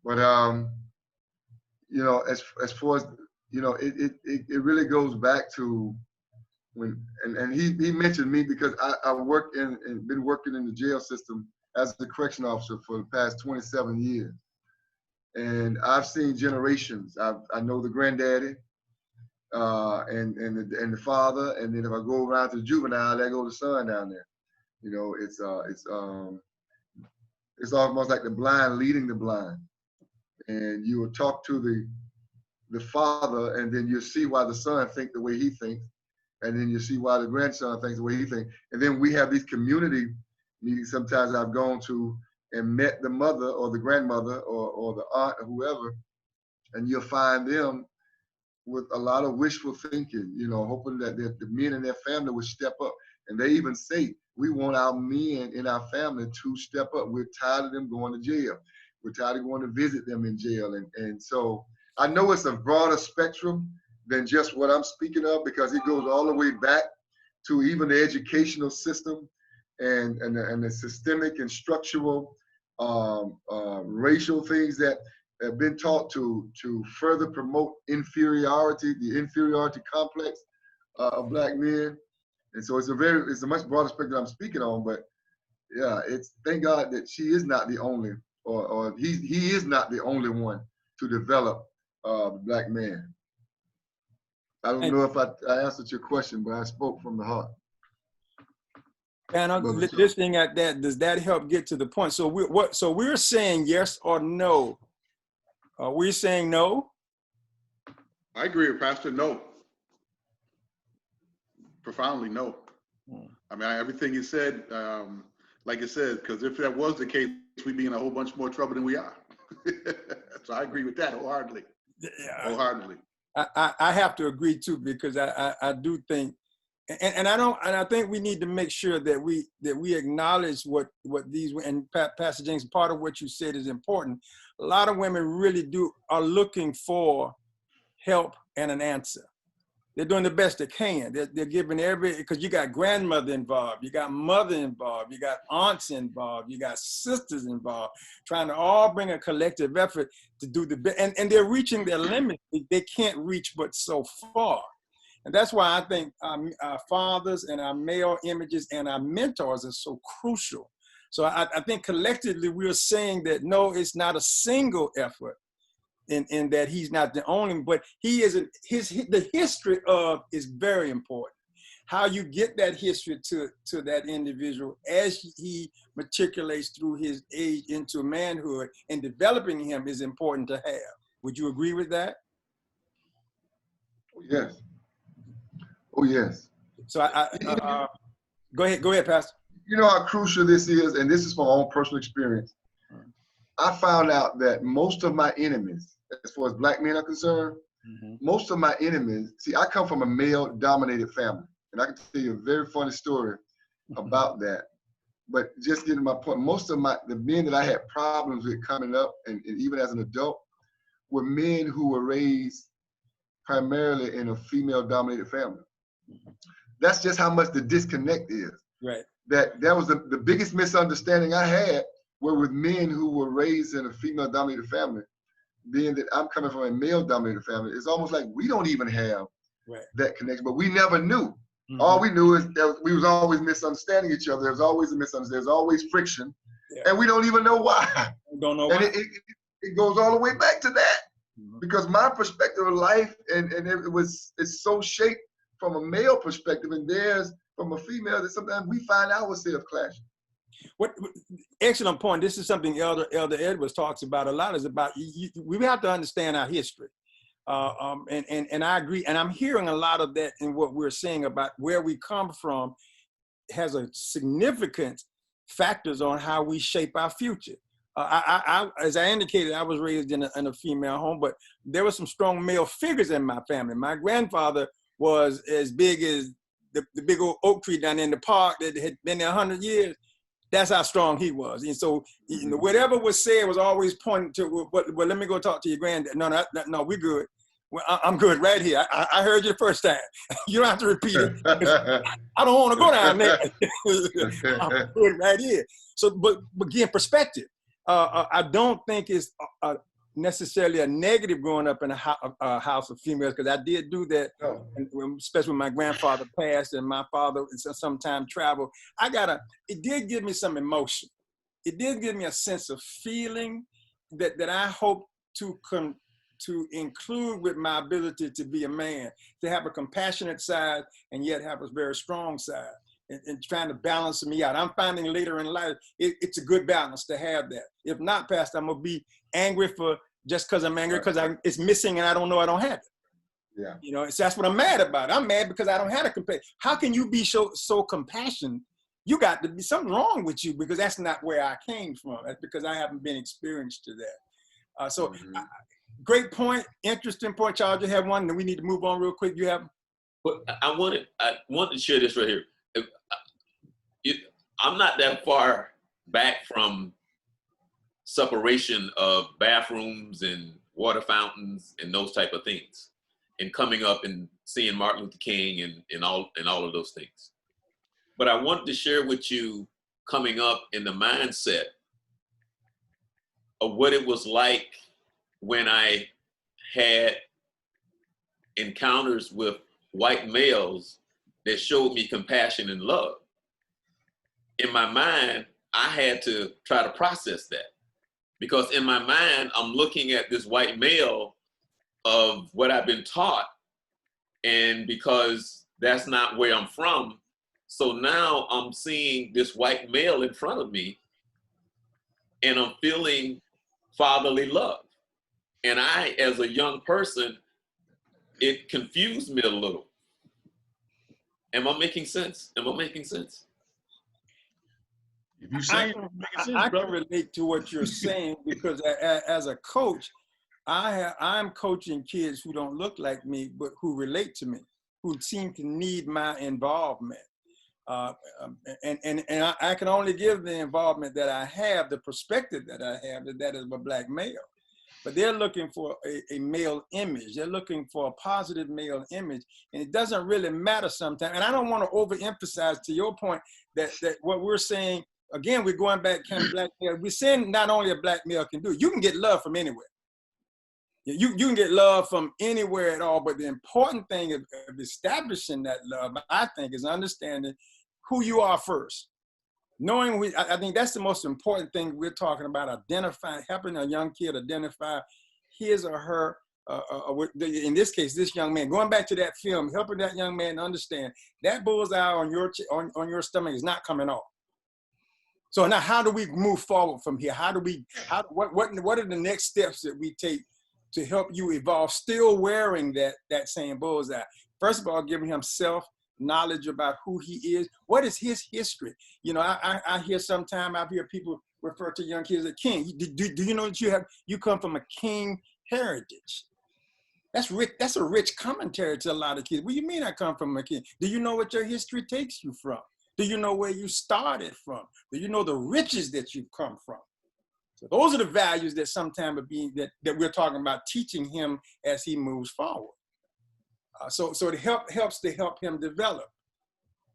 But as far as it really goes back to when he mentioned me because I worked and been working in the jail system as a correction officer for the past 27 years. And I've seen generations. I know the granddaddy and the father, and then if I go around to the juvenile, there goes the son down there. It's almost like the blind leading the blind. And you will talk to the father, and then you see why the son thinks the way he thinks, and then you see why the grandson thinks the way he thinks. And then we have these community meetings sometimes I've gone to and met the mother or the grandmother or the aunt or whoever, and you'll find them with a lot of wishful thinking, hoping that the men in their family would step up. And they even say, we want our men in our family to step up. We're tired of them going to jail. We're tired of going to visit them in jail. And so I know it's a broader spectrum than just what I'm speaking of, because it goes all the way back to even the educational system and the systemic and structural racial things that have been taught to further promote inferiority, the inferiority complex of Black men. And so it's a much broader spectrum I'm speaking on, but yeah, thank God that she is not the only, or he is not the only one to develop the Black man. I don't know if I answered your question, but I spoke from the heart. Panel, listening at that, does that help get to the point? So we're saying yes or no. Are we saying no? I agree with Pastor. No. Profoundly no. I mean, everything he said, like I said, because if that was the case, we'd be in a whole bunch more trouble than we are. So I agree with that wholeheartedly. Yeah. Wholeheartedly. I have to agree too, because I do think, and I think we need to make sure that we acknowledge what these, and Pastor James, part of what you said is important. A lot of women really are looking for help and an answer. They're doing the best they can. They're giving because you got grandmother involved, you got mother involved, you got aunts involved, you got sisters involved, trying to all bring a collective effort to do the best. And they're reaching their limit. They can't reach but so far. And that's why I think our fathers and our male images and our mentors are so crucial. So I think collectively we're saying that, no, it's not a single effort. In that he's not the only, but he isn't. The history of is very important. How you get that history to that individual as he matriculates through his age into manhood and developing him is important to have. Would you agree with that? Oh, yes. Oh, yes. So go ahead, Pastor. You know how crucial this is, and this is from my own personal experience. I found out that most of my enemies, as far as black men are concerned, most of my enemies, see, I come from a male-dominated family, and I can tell you a very funny story about that. But just getting my point, most of the men that I had problems with coming up, and even as an adult, were men who were raised primarily in a female-dominated family. That's just how much the disconnect is. Right. That was the biggest misunderstanding I had were with men who were raised in a female-dominated family. Being that I'm coming from a male-dominated family, it's almost like we don't even have that connection, but we never knew. All we knew is that we was always misunderstanding each other. There was always a misunderstanding. There's always friction, and we don't even know why. We don't know and why. It goes all the way back to that, because my perspective of life and it's so shaped from a male perspective, and theirs from a female, that sometimes we find ourselves clashing. What excellent point. This is something Elder Edwards talks about a lot. Is about we have to understand our history, and I agree. And I'm hearing a lot of that in what we're saying about where we come from has a significant factors on how we shape our future. As I indicated, I was raised in a female home, but there were some strong male figures in my family. My grandfather was as big as the big old oak tree down in the park that had been there 100 years. That's how strong he was. And so whatever was said was always pointing to, well, let me go talk to your granddad. No, we're good. Well, I'm good right here. I heard you the first time. You don't have to repeat it. I don't want to go down there. I'm good right here. So, but again, perspective. I don't think it's necessarily a negative growing up in a house of females, because I did do that, especially when my grandfather passed and my father sometime traveled. It did give me some emotion. It did give me a sense of feeling that I hope to include with my ability to be a man, to have a compassionate side and yet have a very strong side, and trying to balance me out. I'm finding later in life, it's a good balance to have that. If not, Pastor, I'm going to be angry just because I'm angry, because it's missing and I don't know I don't have it. Yeah. You know, that's what I'm mad about. I'm mad because I don't have a compassion. How can you be so compassionate? You got to be something wrong with you, because that's not where I came from. That's because I haven't been experienced to that. Great point, interesting point. Charles, you have one, and then we need to move on real quick. You have? But I wanted to share this right here. I'm not that far back from separation of bathrooms and water fountains and those type of things, and coming up and seeing Martin Luther King and all of those things. But I wanted to share with you coming up in the mindset of what it was like when I had encounters with white males that showed me compassion and love. In my mind, I had to try to process that, because in my mind, I'm looking at this white male of what I've been taught, and because that's not where I'm from, so now I'm seeing this white male in front of me, and I'm feeling fatherly love. And I, as a young person, it confused me a little. Am I making sense? If you say it, makes sense, I can relate to what you're saying, because as a coach, I'm coaching kids who don't look like me, but who relate to me, who seem to need my involvement. And I can only give the involvement that I have, the perspective that I have, that is a black male. but they're looking for a male image. They're looking for a positive male image, and it doesn't really matter sometimes. And I don't want to overemphasize, to your point, that what we're saying, again, we're going back kind of black male. We're saying not only a black male can do it, you can get love from anywhere. You can get love from anywhere at all, but the important thing of establishing that love, I think, is understanding who you are first. Knowing, I think that's the most important thing we're talking about, identifying, helping a young kid identify his or her, in this case, this young man, going back to that film, helping that young man understand that bullseye on your stomach is not coming off. So now how do we move forward from here? What are the next steps that we take to help you evolve, still wearing that same bullseye? First of all, giving him self-knowledge about who he is. What is his history? You know, I hear sometimes, I hear people refer to young kids as king. Do you know that you come from a king heritage? That's rich. That's a rich commentary to a lot of kids. What do you mean I come from a king? Do you know what your history takes you from? Do you know where you started from? Do you know the riches that you've come from? So those are the values that sometimes that we're talking about teaching him as he moves forward. So it helps to help him develop.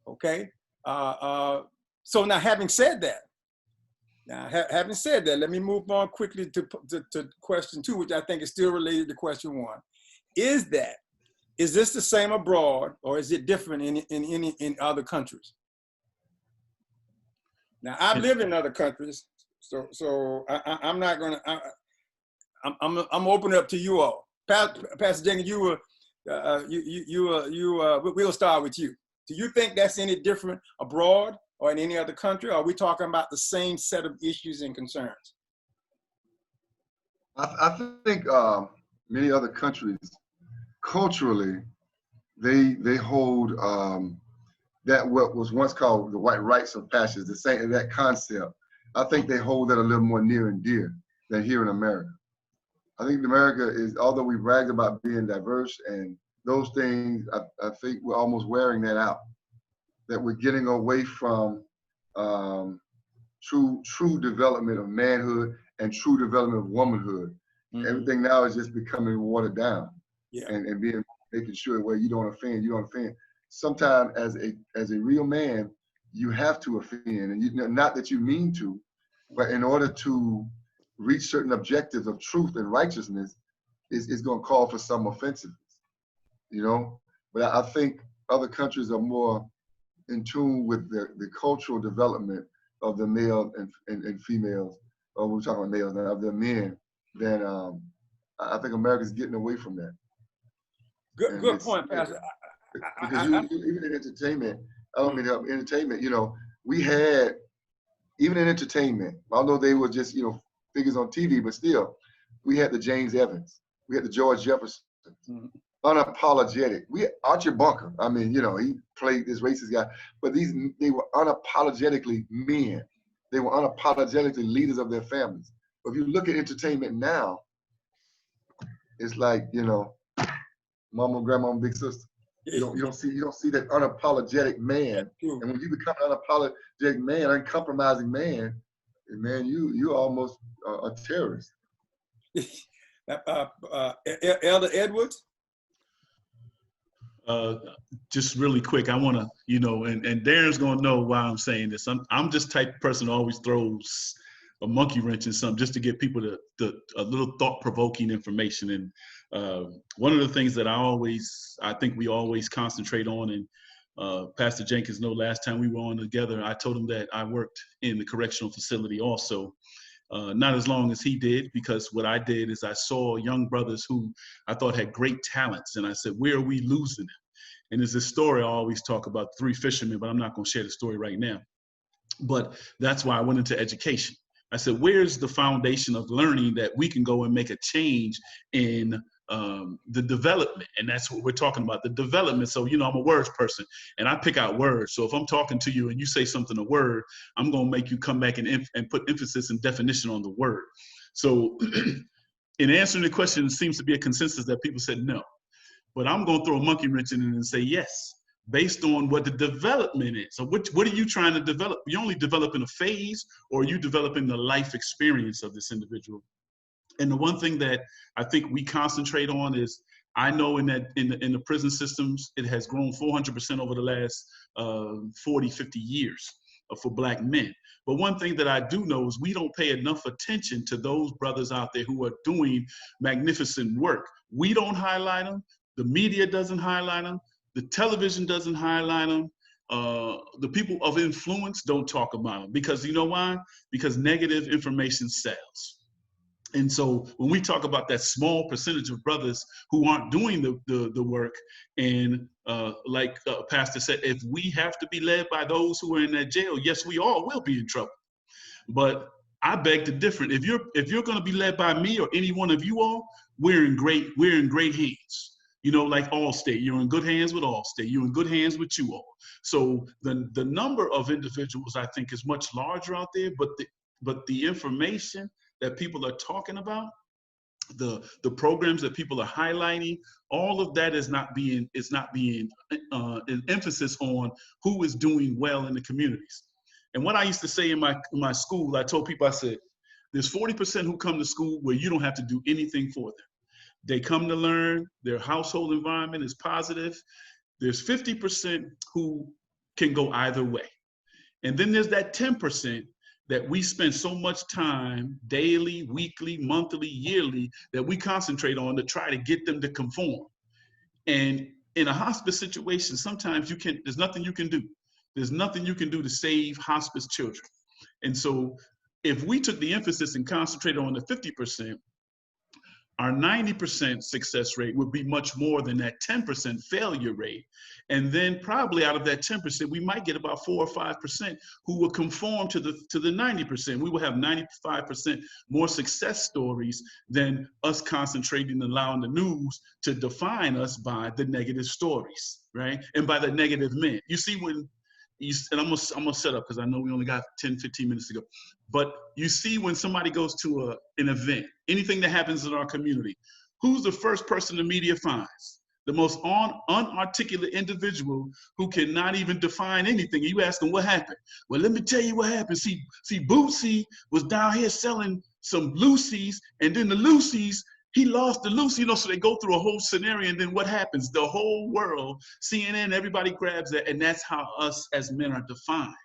Okay. So now, having said that, let me move on quickly to question 2, which I think is still related to question 1. Is this the same abroad, or is it different in other countries? Now, I've lived in other countries. So I'm not gonna. I'm opening up to you all, Pastor Jenkins. We'll start with you. Do you think that's any different abroad or in any other country? Or are we talking about the same set of issues and concerns? I think many other countries, culturally, they hold that what was once called the white rites of passage, the same that concept. I think they hold that a little more near and dear than here in America. I think America is, although we bragged about being diverse and those things, I think we're almost wearing that out, that we're getting away from true development of manhood and true development of womanhood. Mm-hmm. Everything now is just becoming watered down, and making sure where you don't offend. Sometimes as a real man, you have to offend, and not that you mean to, but in order to reach certain objectives of truth and righteousness, is going to call for some offensiveness, you know. But I think other countries are more in tune with the cultural development of the male and females, or we're talking about males now, of the men, than I think America's getting away from that. Good point, Pastor. Because even in entertainment, I don't mean entertainment, you know, we had, even in entertainment, although they were just, you know, figures on TV, but still, we had the James Evans, we had the George Jefferson, unapologetic. Archie Bunker, I mean, you know, he played this racist guy, but they were unapologetically men. They were unapologetically leaders of their families. But if you look at entertainment now, it's like, you know, mama, grandma, big sister. You don't see that unapologetic man. And when you become an unapologetic man, uncompromising man, you almost a terrorist. Elder Edwards? Just really quick, I want to, you know, and Darren's going to know why I'm saying this. I'm just the type of person who always throws a monkey wrench in something just to give people a little thought-provoking information. And one of the things that I think we always concentrate on, and Pastor Jenkins know last time we were on together, I told him that I worked in the correctional facility also. Not as long as he did, because what I did is I saw young brothers who I thought had great talents, and I said, where are we losing them? And there's this story I always talk about, 3 fishermen, but I'm not going to share the story right now. But that's why I went into education. I said, where's the foundation of learning that we can go and make a change in the development? And that's what we're talking about, the development. So, you know, I'm a words person, and I pick out words. So if I'm talking to you and you say something, a word, I'm going to make you come back and put emphasis and definition on the word. So in answering the question, it seems to be a consensus that people said no. But I'm going to throw a monkey wrench in it and say yes, based on what the development is. So what are you trying to develop? Are you only developing a phase, or are you developing the life experience of this individual? And the one thing that I think we concentrate on is, I know in the prison systems, it has grown 400% over the last 40, 50 years for Black men. But one thing that I do know is we don't pay enough attention to those brothers out there who are doing magnificent work. We don't highlight them. The media doesn't highlight them. The television doesn't highlight them. The people of influence don't talk about them, because you know why? Because negative information sells. And so when we talk about that small percentage of brothers who aren't doing the work, and like Pastor said, if we have to be led by those who are in that jail, yes, we all will be in trouble. But I beg to differ. If you're going to be led by me or any one of you all, we're in great hands. You know, like Allstate, you're in good hands with Allstate. You're in good hands with you all. So the number of individuals, I think, is much larger out there. But the information that people are talking about, the programs that people are highlighting, all of that is not being an emphasis on who is doing well in the communities. And what I used to say in my school, I told people, I said, there's 40% who come to school where you don't have to do anything for them. They come to learn, their household environment is positive. There's 50% who can go either way. And then there's that 10% that we spend so much time daily, weekly, monthly, yearly, that we concentrate on to try to get them to conform. And in a hospice situation, sometimes there's nothing you can do. There's nothing you can do to save hospice children. And so if we took the emphasis and concentrated on the 50%, our 90% success rate would be much more than that 10% failure rate. And then probably out of that 10%, we might get about 4 or 5% who will conform to the 90%. We will have 95% more success stories than us concentrating and allowing the news to define us by the negative stories, right? And by the negative men. You see, and I'm gonna shut up because I know we only got 10, 15 minutes to go. But you see, when somebody goes to an event, anything that happens in our community, who's the first person the media finds? The most unarticulate individual who cannot even define anything. You ask them what happened. Well, let me tell you what happened. See, Bootsy was down here selling some Lucy's, and then the Lucy's, he lost the Lucy, so they go through a whole scenario, and then what happens? The whole world, CNN, everybody grabs that, and that's how us as men are defined.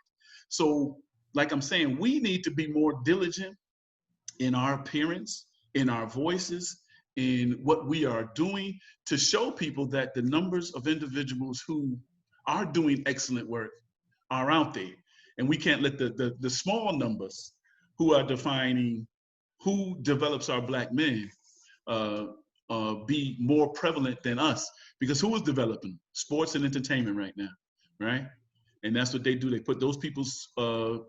So, like I'm saying, we need to be more diligent in our appearance, in our voices, in what we are doing, to show people that the numbers of individuals who are doing excellent work are out there. And we can't let the small numbers who are defining who develops our Black men be more prevalent than us, because who is developing sports and entertainment right now, right? And that's what they do. They put those people's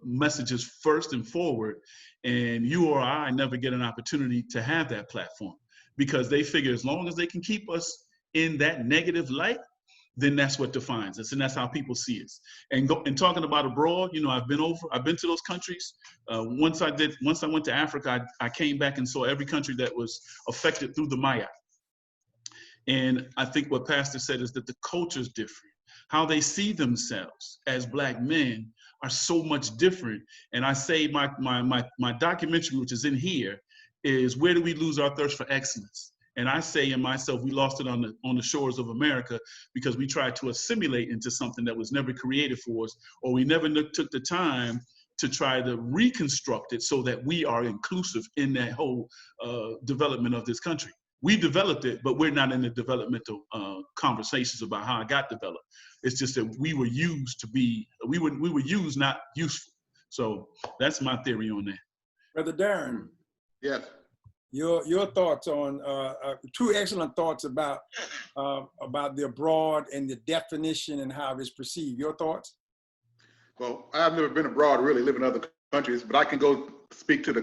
messages first and forward, and you or I never get an opportunity to have that platform, because they figure as long as they can keep us in that negative light, then that's what defines us, and that's how people see us. And talking about abroad, I've been to those countries. Once I went to Africa, I came back and saw every country that was affected through the Maya. And I think what Pastor said is that the culture is different. How they see themselves as Black men are so much different. And I say my documentary, which is in here, is Where Do We Lose Our Thirst for Excellence? And I say in myself, we lost it on the shores of America because we tried to assimilate into something that was never created for us, or we never took the time to try to reconstruct it so that we are inclusive in that whole development of this country. We developed it, but we're not in the developmental conversations about how it got developed. It's just that we were used to be, we were used, not useful. So that's my theory on that. Brother Darren. Yes. Your thoughts on two excellent thoughts about the abroad and the definition and how it's perceived. Your thoughts? Well, I've never been abroad, really live in other countries, but I can go speak to the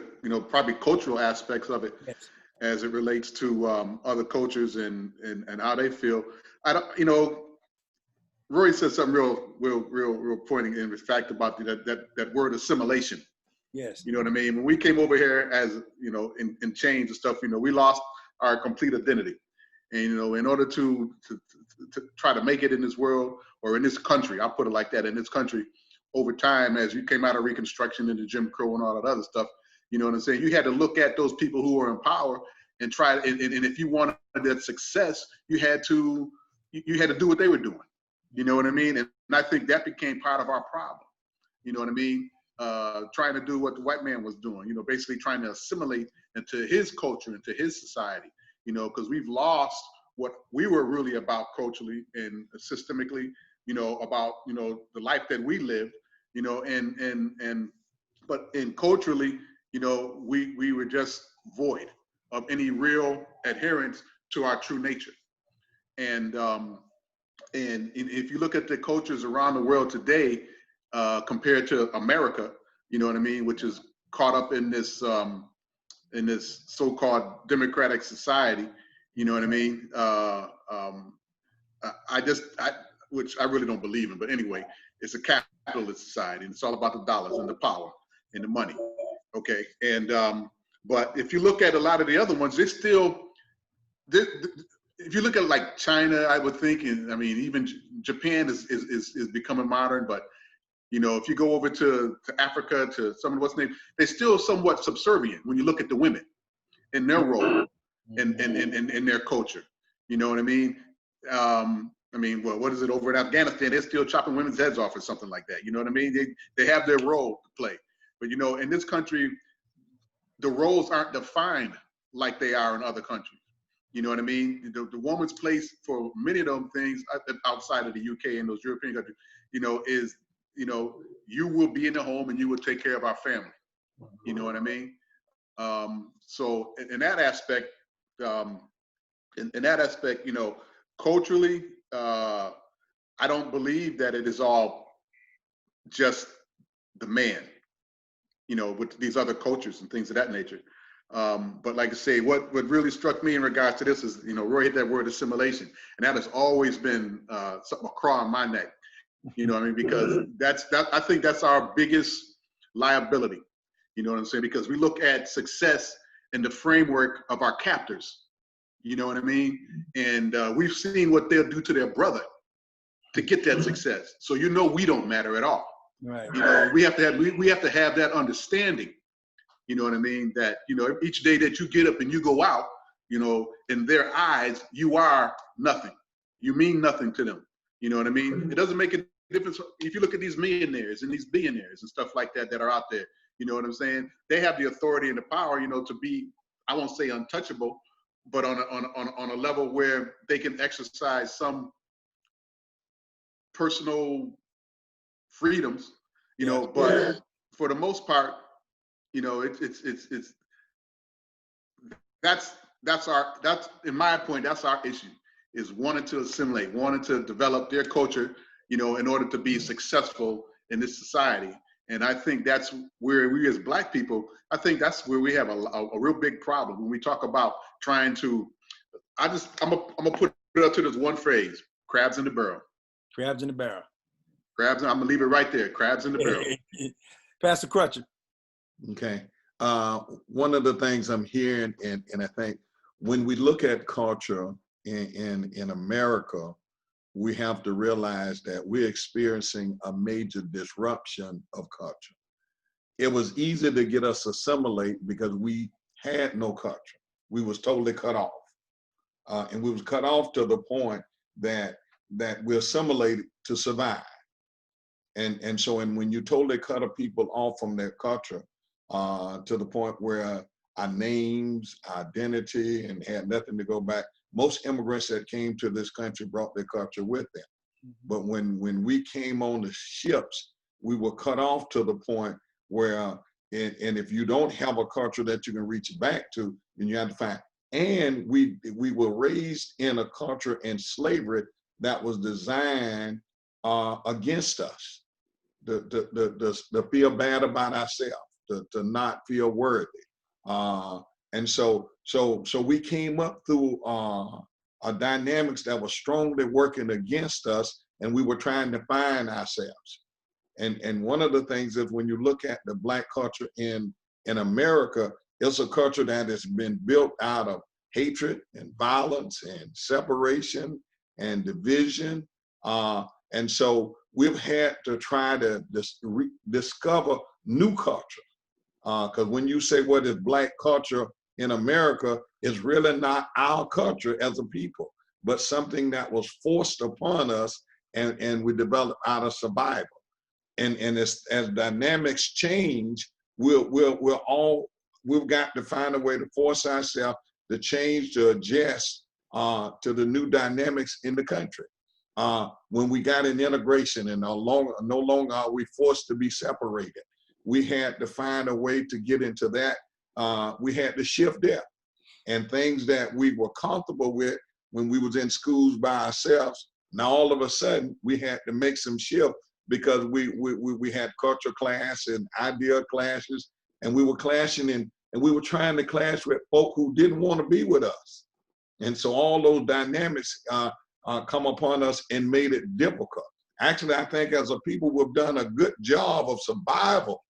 probably cultural aspects of it. Yes. As it relates to other cultures and how they feel. Rory said something real pointing in fact about that word assimilation. Yes. You know what I mean? When we came over here as, in change and stuff, we lost our complete identity. And, in order to try to make it in this world or in this country, I'll put it like that, in this country, over time, as you came out of Reconstruction into Jim Crow and all that other stuff, You know what I'm saying? You had to look at those people who were in power and try, and if you wanted that success, you had to do what they were doing. You know what I mean? And I think that became part of our problem. You know what I mean? Trying to do what the white man was doing, you know, basically trying to assimilate into his culture, into his society, you know, because we've lost what we were really about culturally and systemically, you know, about, you know, the life that we lived, you know, but culturally, you know, we were just void of any real adherence to our true nature. And if you look at the cultures around the world today, compared to America, you know what I mean, which is caught up in this so-called democratic society, you know what I mean? Which I really don't believe in, but anyway, it's a capitalist society, and it's all about the dollars and the power and the money. Okay, and but if you look at a lot of the other ones, if you look at like China, I would think, and I mean even Japan is becoming modern, but you know, if you go over to Africa, to some of what's named, they're still somewhat subservient when you look at the women and their role and their culture. You know what I mean? Well, what is it over in Afghanistan? They're still chopping women's heads off or something like that. You know what I mean? They have their role to play. But you know, in this country, the roles aren't defined like they are in other countries. You know what I mean? The woman's place for many of them things outside of the UK and those European countries, you know, is, you know, you will be in the home and you will take care of our family. You know what I mean? So in that aspect, you know, culturally, I don't believe that it is all just the man, you know, with these other cultures and things of that nature. But like I say, what really struck me in regards to this is, you know, Roy hit that word assimilation, and that has always been something, a craw on my neck. You know what I mean? Because I think that's our biggest liability. You know what I'm saying? Because we look at success in the framework of our captors. You know what I mean? And we've seen what they'll do to their brother to get that success. So you know we don't matter at all. Right. You know, we have to have that understanding. You know what I mean? That, you know, each day that you get up and you go out, you know, in their eyes, you are nothing. You mean nothing to them. You know what I mean? It doesn't make a difference if you look at these millionaires and these billionaires and stuff like that are out there. You know what I'm saying? They have the authority and the power, you know, to be, I won't say untouchable, but on a level where they can exercise some personal freedoms, you know. But for the most part, you know, that's in my point, that's our issue, is wanting to assimilate, wanting to develop their culture, you know, in order to be successful in this society. And I think that's where we as Black people, I think that's where we have a real big problem when we talk about trying to, I'm gonna put it up to this one phrase: crabs in the barrel. Crabs in the barrel. Crabs, I'm gonna leave it right there, crabs in the barrel. Pastor Crutcher. Okay. One of the things I'm hearing, and I think when we look at culture in America, we have to realize that we're experiencing a major disruption of culture. It was easy to get us assimilate because we had no culture. We was totally cut off. And we was cut off to the point that we assimilated to survive. And so when you totally cut a people off from their culture, to the point where our names, identity, and had nothing to go back. Most immigrants that came to this country brought their culture with them. But when we came on the ships, we were cut off to the point where, and if you don't have a culture that you can reach back to, then you have to find. And we were raised in a culture in slavery that was designed against us, to feel bad about ourselves, to not feel worthy. And so we came up through a dynamics that was strongly working against us, and we were trying to find ourselves. And one of the things is when you look at the Black culture in America, it's a culture that has been built out of hatred and violence and separation and division. And so we've had to try to discover new culture Because when you say what is Black culture in America, it's really not our culture as a people, but something that was forced upon us, and we developed out of survival. And as dynamics change, we've got to find a way to force ourselves to change, to adjust to the new dynamics in the country. When we got in integration and no longer are we forced to be separated, we had to find a way to get into that. We had to shift there. And things that we were comfortable with when we was in schools by ourselves, now all of a sudden we had to make some shift because we had culture class and idea classes, and we were clashing and we were trying to clash with folk who didn't want to be with us. And so all those dynamics come upon us and made it difficult. Actually, I think as a people, we've done a good job of survival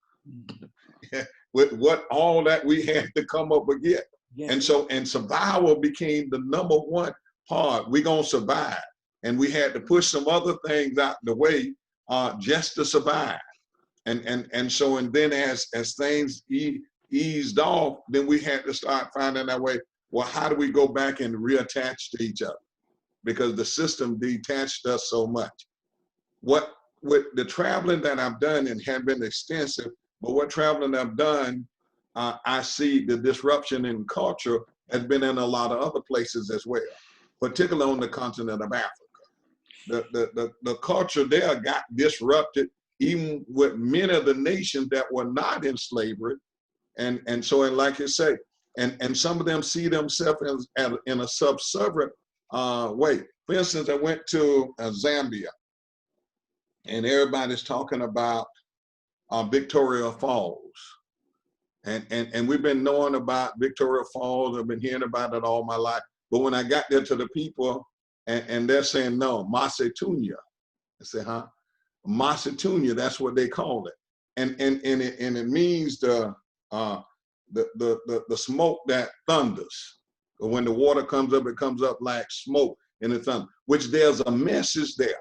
with what all that we had to come up against. Yeah. And survival became the number one part. We're gonna survive. And we had to push some other things out the way just to survive. And then as things eased off, then we had to start finding our way, well, how do we go back and reattach to each other? Because the system detached us so much. With the traveling that I've done, and have been extensive, but what traveling I've done, I see the disruption in culture has been in a lot of other places as well, particularly on the continent of Africa. The culture there got disrupted even with many of the nations that were not in slavery. And like you say, and some of them see themselves in a subservient way. For instance, I went to Zambia, and everybody's talking about Victoria Falls. And we've been knowing about Victoria Falls. I've been hearing about it all my life. But when I got there to the people, and they're saying, no, Masetunya. I said, huh? Masetunya, that's what they call it. And it means the smoke that thunders. When the water comes up, it comes up like smoke in the thunder, which there's a message there.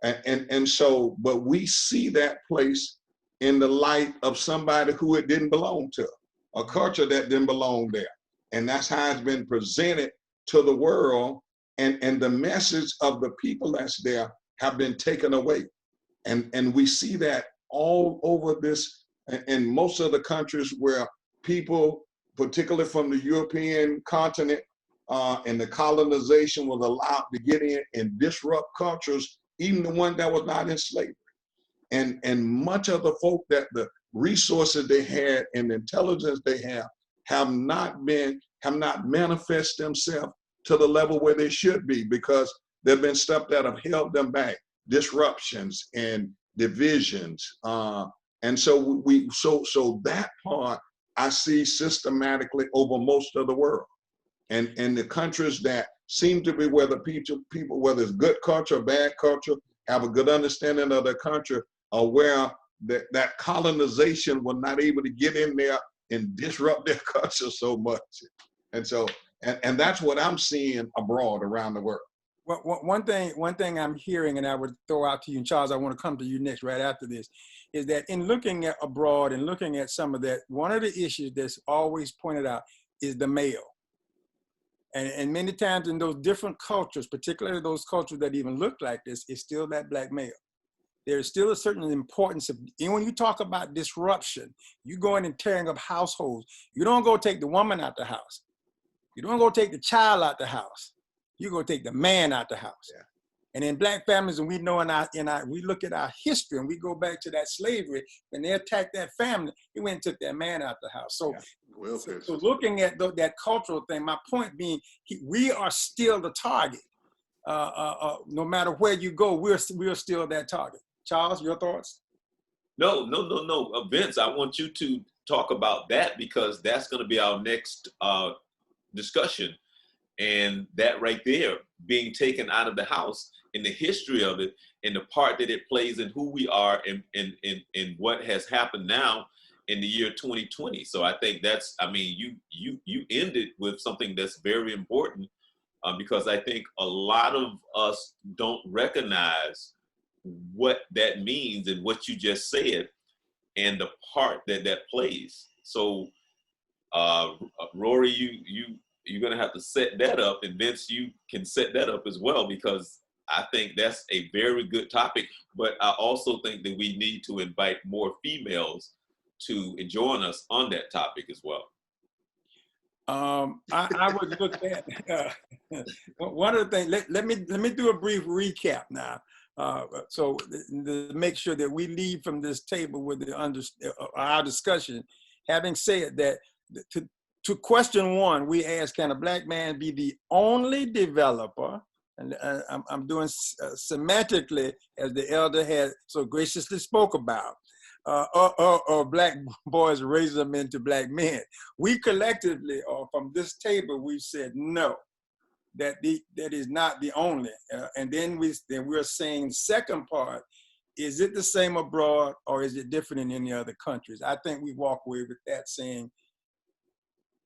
But we see that place in the light of somebody who it didn't belong to, a culture that didn't belong there. And that's how it's been presented to the world. And the message of the people that's there have been taken away. And we see that all over this, in most of the countries where people, particularly from the European continent, and the colonization was allowed to get in and disrupt cultures, even the one that was not in slavery. And much of the folk that the resources they had and the intelligence they have not manifest themselves to the level where they should be, because there've been stuff that have held them back, disruptions and divisions. And so that part I see systematically over most of the world. And the countries that seem to be where the people, whether it's good culture or bad culture, have a good understanding of their country, are where that colonization was not able to get in there and disrupt their culture so much. And that's what I'm seeing abroad around the world. Well, one thing I'm hearing, and I would throw out to you, and Charles, I want to come to you next right after this, is that in looking at abroad and looking at some of that, one of the issues that's always pointed out is the male. And many times in those different cultures, particularly those cultures that even look like this, is still that Black male. There's still a certain importance of, and when you talk about disruption, you going and tearing up households. You don't go take the woman out the house. You don't go take the child out the house. You go take the man out the house. Yeah. And in Black families, and we know we look at our history and we go back to that slavery, when they attacked that family, he went and took that man out the house. So, yeah. So looking at that cultural thing, my point being, we are still the target. No matter where you go, we're still that target. Charles, your thoughts? No. Vince, I want you to talk about that, because that's going to be our next discussion. And that right there, being taken out of the house, and the history of it, and the part that it plays in who we are and what has happened now in the year 2020. So I think that's, I mean, you ended with something that's very important, because I think a lot of us don't recognize what that means and what you just said and the part that plays. So Rory, you're gonna have to set that up, and Vince, you can set that up as well, because I think that's a very good topic. But I also think that we need to invite more females to join us on that topic as well. I would look at one of the things. Let me do a brief recap now, so to make sure that we leave from this table with our discussion, having said that. To question one, we asked, can a black man be the only developer? And I'm doing semantically, as the elder had so graciously spoke about, or black boys raise them into black men. We collectively, or from this table, we've said no, that is not the only. And then we're saying second part, is it the same abroad or is it different in any other countries? I think we walk away with that saying,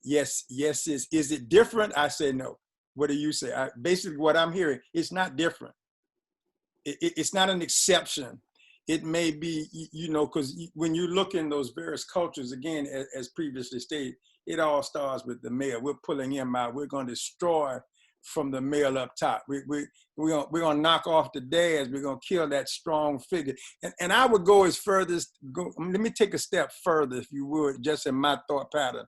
yes, is it different? I say no. What do you say? Basically what I'm hearing, it's not different. It's not an exception. It may be, because when you look in those various cultures, again, as previously stated, it all starts with the male. We're pulling him out. We're going to destroy from the male up top. We're going to knock off the dads. We're going to kill that strong figure. And I would go as further as, let me take a step further, if you would, just in my thought pattern.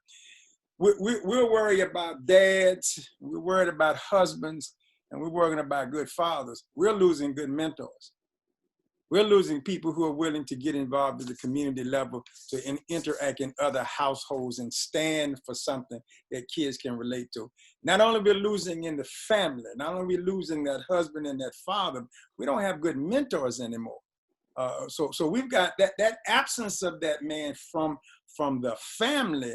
We're worried about dads, we're worried about husbands, and we're worrying about good fathers. We're losing good mentors. We're losing people who are willing to get involved at the community level to interact in other households and stand for something that kids can relate to. Not only we're losing in the family, not only we're losing that husband and that father, we don't have good mentors anymore. So we've got that absence of that man from the family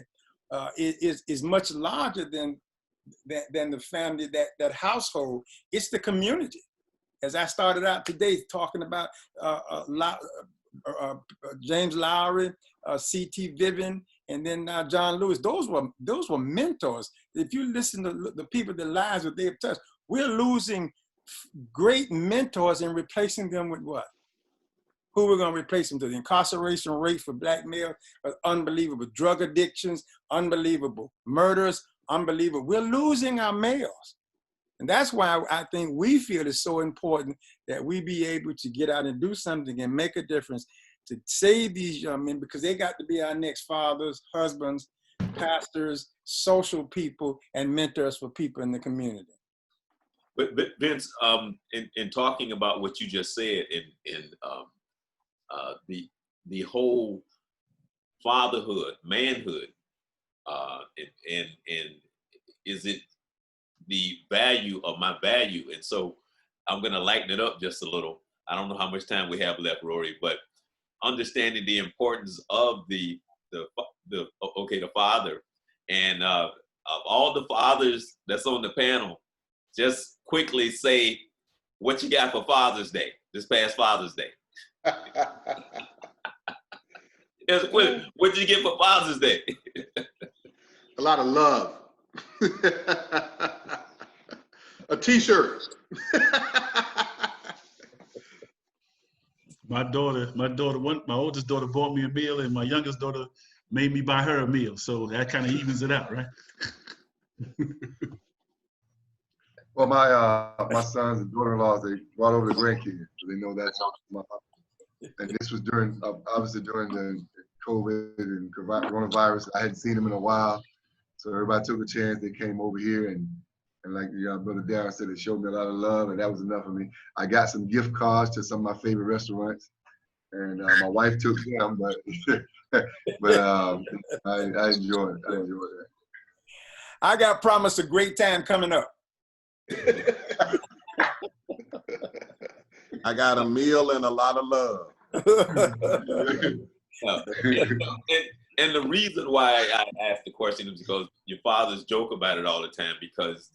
is much larger than the family, that household. It's the community. As I started out today talking about James Lowry, C.T. Vivian, and then now John Lewis, those were mentors. If you listen to the people, the lives that they've touched, we're losing great mentors and replacing them with what? Who we're going to replace them to? The incarceration rate for black males, unbelievable. Drug addictions, unbelievable. Murders, unbelievable. We're losing our males. And that's why I think we feel it's so important that we be able to get out and do something and make a difference to save these young men, because they got to be our next fathers, husbands, pastors, social people, and mentors for people in the community. But Vince, in talking about what you just said, in the whole fatherhood, manhood, and is it the value of my value? And so I'm going to lighten it up just a little. I don't know how much time we have left, Rory, but understanding the importance of the father, and of all the fathers that's on the panel, just quickly say what you got for Father's Day, this past Father's Day. What did you get for Father's Day? A lot of love. A t-shirt. My oldest daughter bought me a meal, and my youngest daughter made me buy her a meal. So that kind of evens it out, right? Well, my sons and daughter-in-laws, they brought over the grandkids. So they know that's my papa. And this was obviously during the COVID and coronavirus. I hadn't seen them in a while. So everybody took a chance. They came over here, and like Brother Darren said, it showed me a lot of love, and that was enough for me. I got some gift cards to some of my favorite restaurants, and my wife took them, but I enjoyed it. I enjoyed it. I got promised a great time coming up. I got a meal and a lot of love. And the reason why I asked the question is because your fathers joke about it all the time, because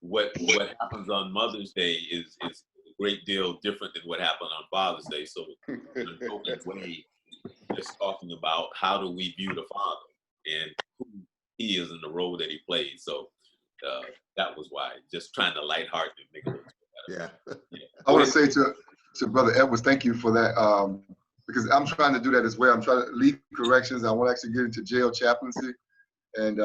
what happens on Mother's Day is a great deal different than what happened on Father's Day. So in a joking way, just talking about how do we view the father and who he is in the role that he plays. So that was why, just trying to lighthearted and make it a little better. Yeah. I want to say to Brother Edwards, thank you for that. because I'm trying to do that as well. I'm trying to lead corrections. I want to actually get into jail chaplaincy, and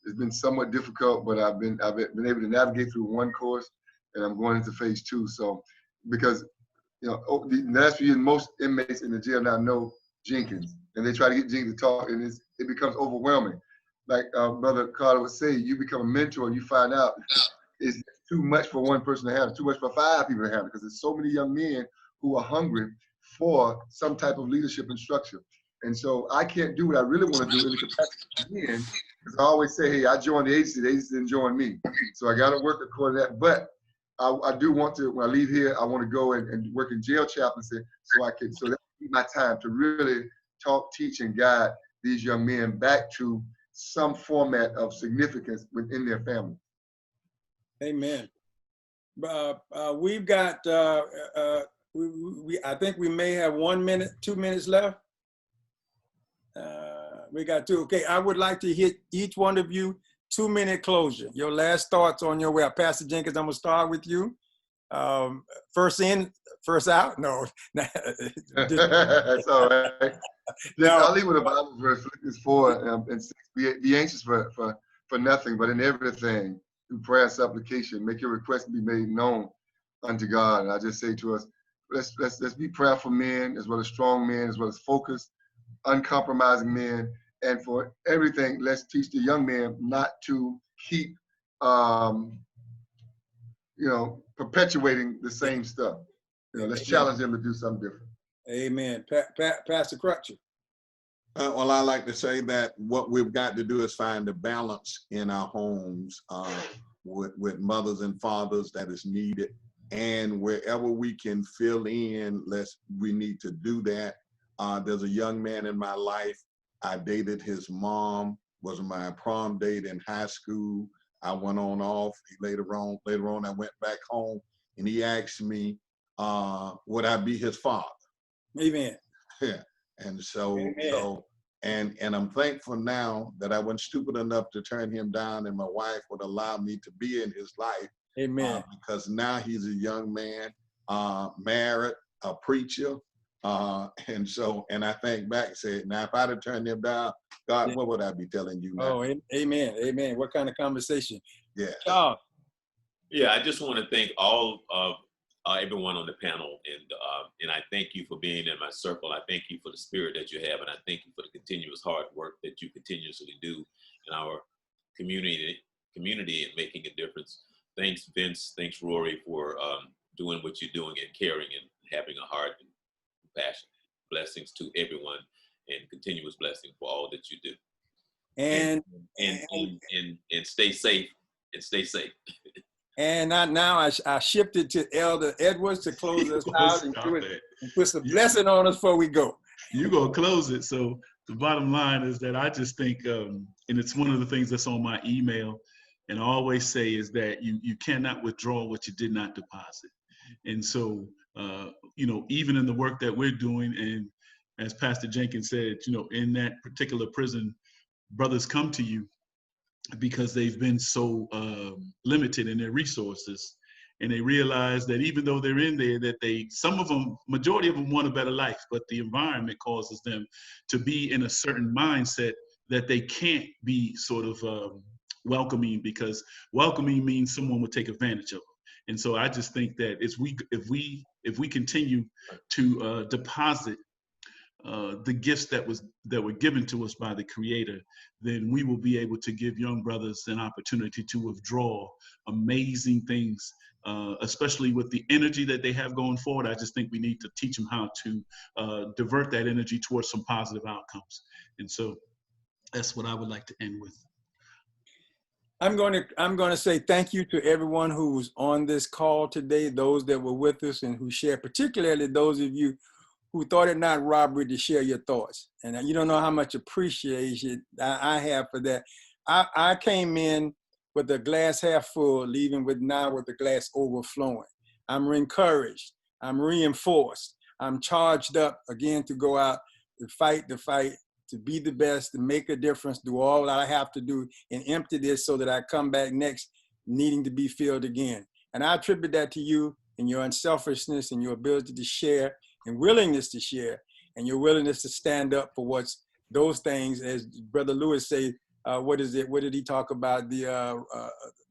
it's been somewhat difficult, but I've been able to navigate through one course, and I'm going into phase 2. So, because the last few years, most inmates in the jail now know Jenkins, and they try to get Jenkins to talk, and it becomes overwhelming. Like Brother Carter would say, you become a mentor, and you find out it's too much for one person to handle, it's too much for 5 people to handle, because there's so many young men who are hungry for some type of leadership and structure. And so I can't do what I really want to do in the capacity of men, because I always say, hey, I joined the agency didn't join me. So I got to work according to that. But I do want to, when I leave here, I want to go and work in jail chaplaincy so that be my time to really talk, teach, and guide these young men back to some format of significance within their family. Amen. We've got, I think we may have 1 minute, 2 minutes left. We got 2. Okay, I would like to hit each one of you 2-minute closure. Your last thoughts on your way. Pastor Jenkins, I'm gonna start with you. First in, first out? No. That's all right. No. I'll leave with a Bible verse, Philippians 4 and 6. Be anxious for nothing, but in everything, through prayer and supplication, make your request be made known unto God. And I just say to us, let's be prayerful men, as well as strong men, as well as focused, uncompromising men. And for everything, let's teach the young men not to keep, perpetuating the same stuff. Let's challenge them to do something different. Amen. Pastor Crutcher. Well, I like to say that what we've got to do is find a balance in our homes with mothers and fathers that is needed. And wherever we can fill in, we need to do that. There's a young man in my life. I dated his mom, was my prom date in high school. I went on off. Later on, I went back home, and he asked me, would I be his father? Amen. Yeah. And and I'm thankful now that I wasn't stupid enough to turn him down, and my wife would allow me to be in his life. Amen. Because now he's a young man, married, a preacher. And I think back and said, now if I'd have turned him down, God, what would I be telling you now? Oh, amen. Amen. What kind of conversation? Yeah. Charles. Yeah, I just want to thank all of everyone on the panel, and I thank you for being in my circle. I thank you for the spirit that you have, and I thank you for the continuous hard work that you continuously do in our community and making a difference. Thanks, Vince. Thanks, Rory, for doing what you're doing and caring and having a heart and compassion. Blessings to everyone, and continuous blessing for all that you do. And stay safe. And stay safe. And now I shifted to Elder Edwards to close us out and put some blessing on us before we go. You're going to close it. So the bottom line is that I just think, and it's one of the things that's on my email, and I always say is that you cannot withdraw what you did not deposit. And so, even in the work that we're doing, and as Pastor Jenkins said, in that particular prison, brothers come to you because they've been so limited in their resources, and they realize that even though they're in there, that majority of them want a better life, but the environment causes them to be in a certain mindset that they can't be sort of welcoming, because welcoming means someone would take advantage of them. And so I just think that if we continue to deposit the gifts that were given to us by the Creator, then we will be able to give young brothers an opportunity to withdraw amazing things, especially with the energy that they have going forward. I just think we need to teach them how to divert that energy towards some positive outcomes. And so that's what I would like to end with. I'm going to say thank you to everyone who's on this call today, those that were with us and who shared, particularly those of you who thought it not robbery to share your thoughts. And you don't know how much appreciation I have for that. I came in with the glass half full, leaving with the glass overflowing. I'm encouraged. I'm reinforced. I'm charged up again to go out to fight the fight, to be the best, to make a difference, do all that I have to do, and empty this so that I come back next needing to be filled again. And I attribute that to you and your unselfishness and your ability to share and willingness to share. and your willingness to stand up for what's those things, as Brother Lewis say, what is it? What did he talk about? The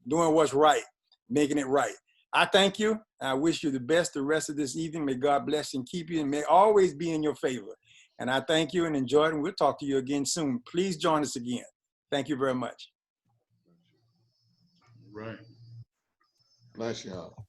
doing what's right, making it right. I thank you. I wish you the best the rest of this evening. May God bless and keep you, and may always be in your favor. And I thank you and enjoy it, and we'll talk to you again soon. Please join us again. Thank you very much. Right. Bless y'all.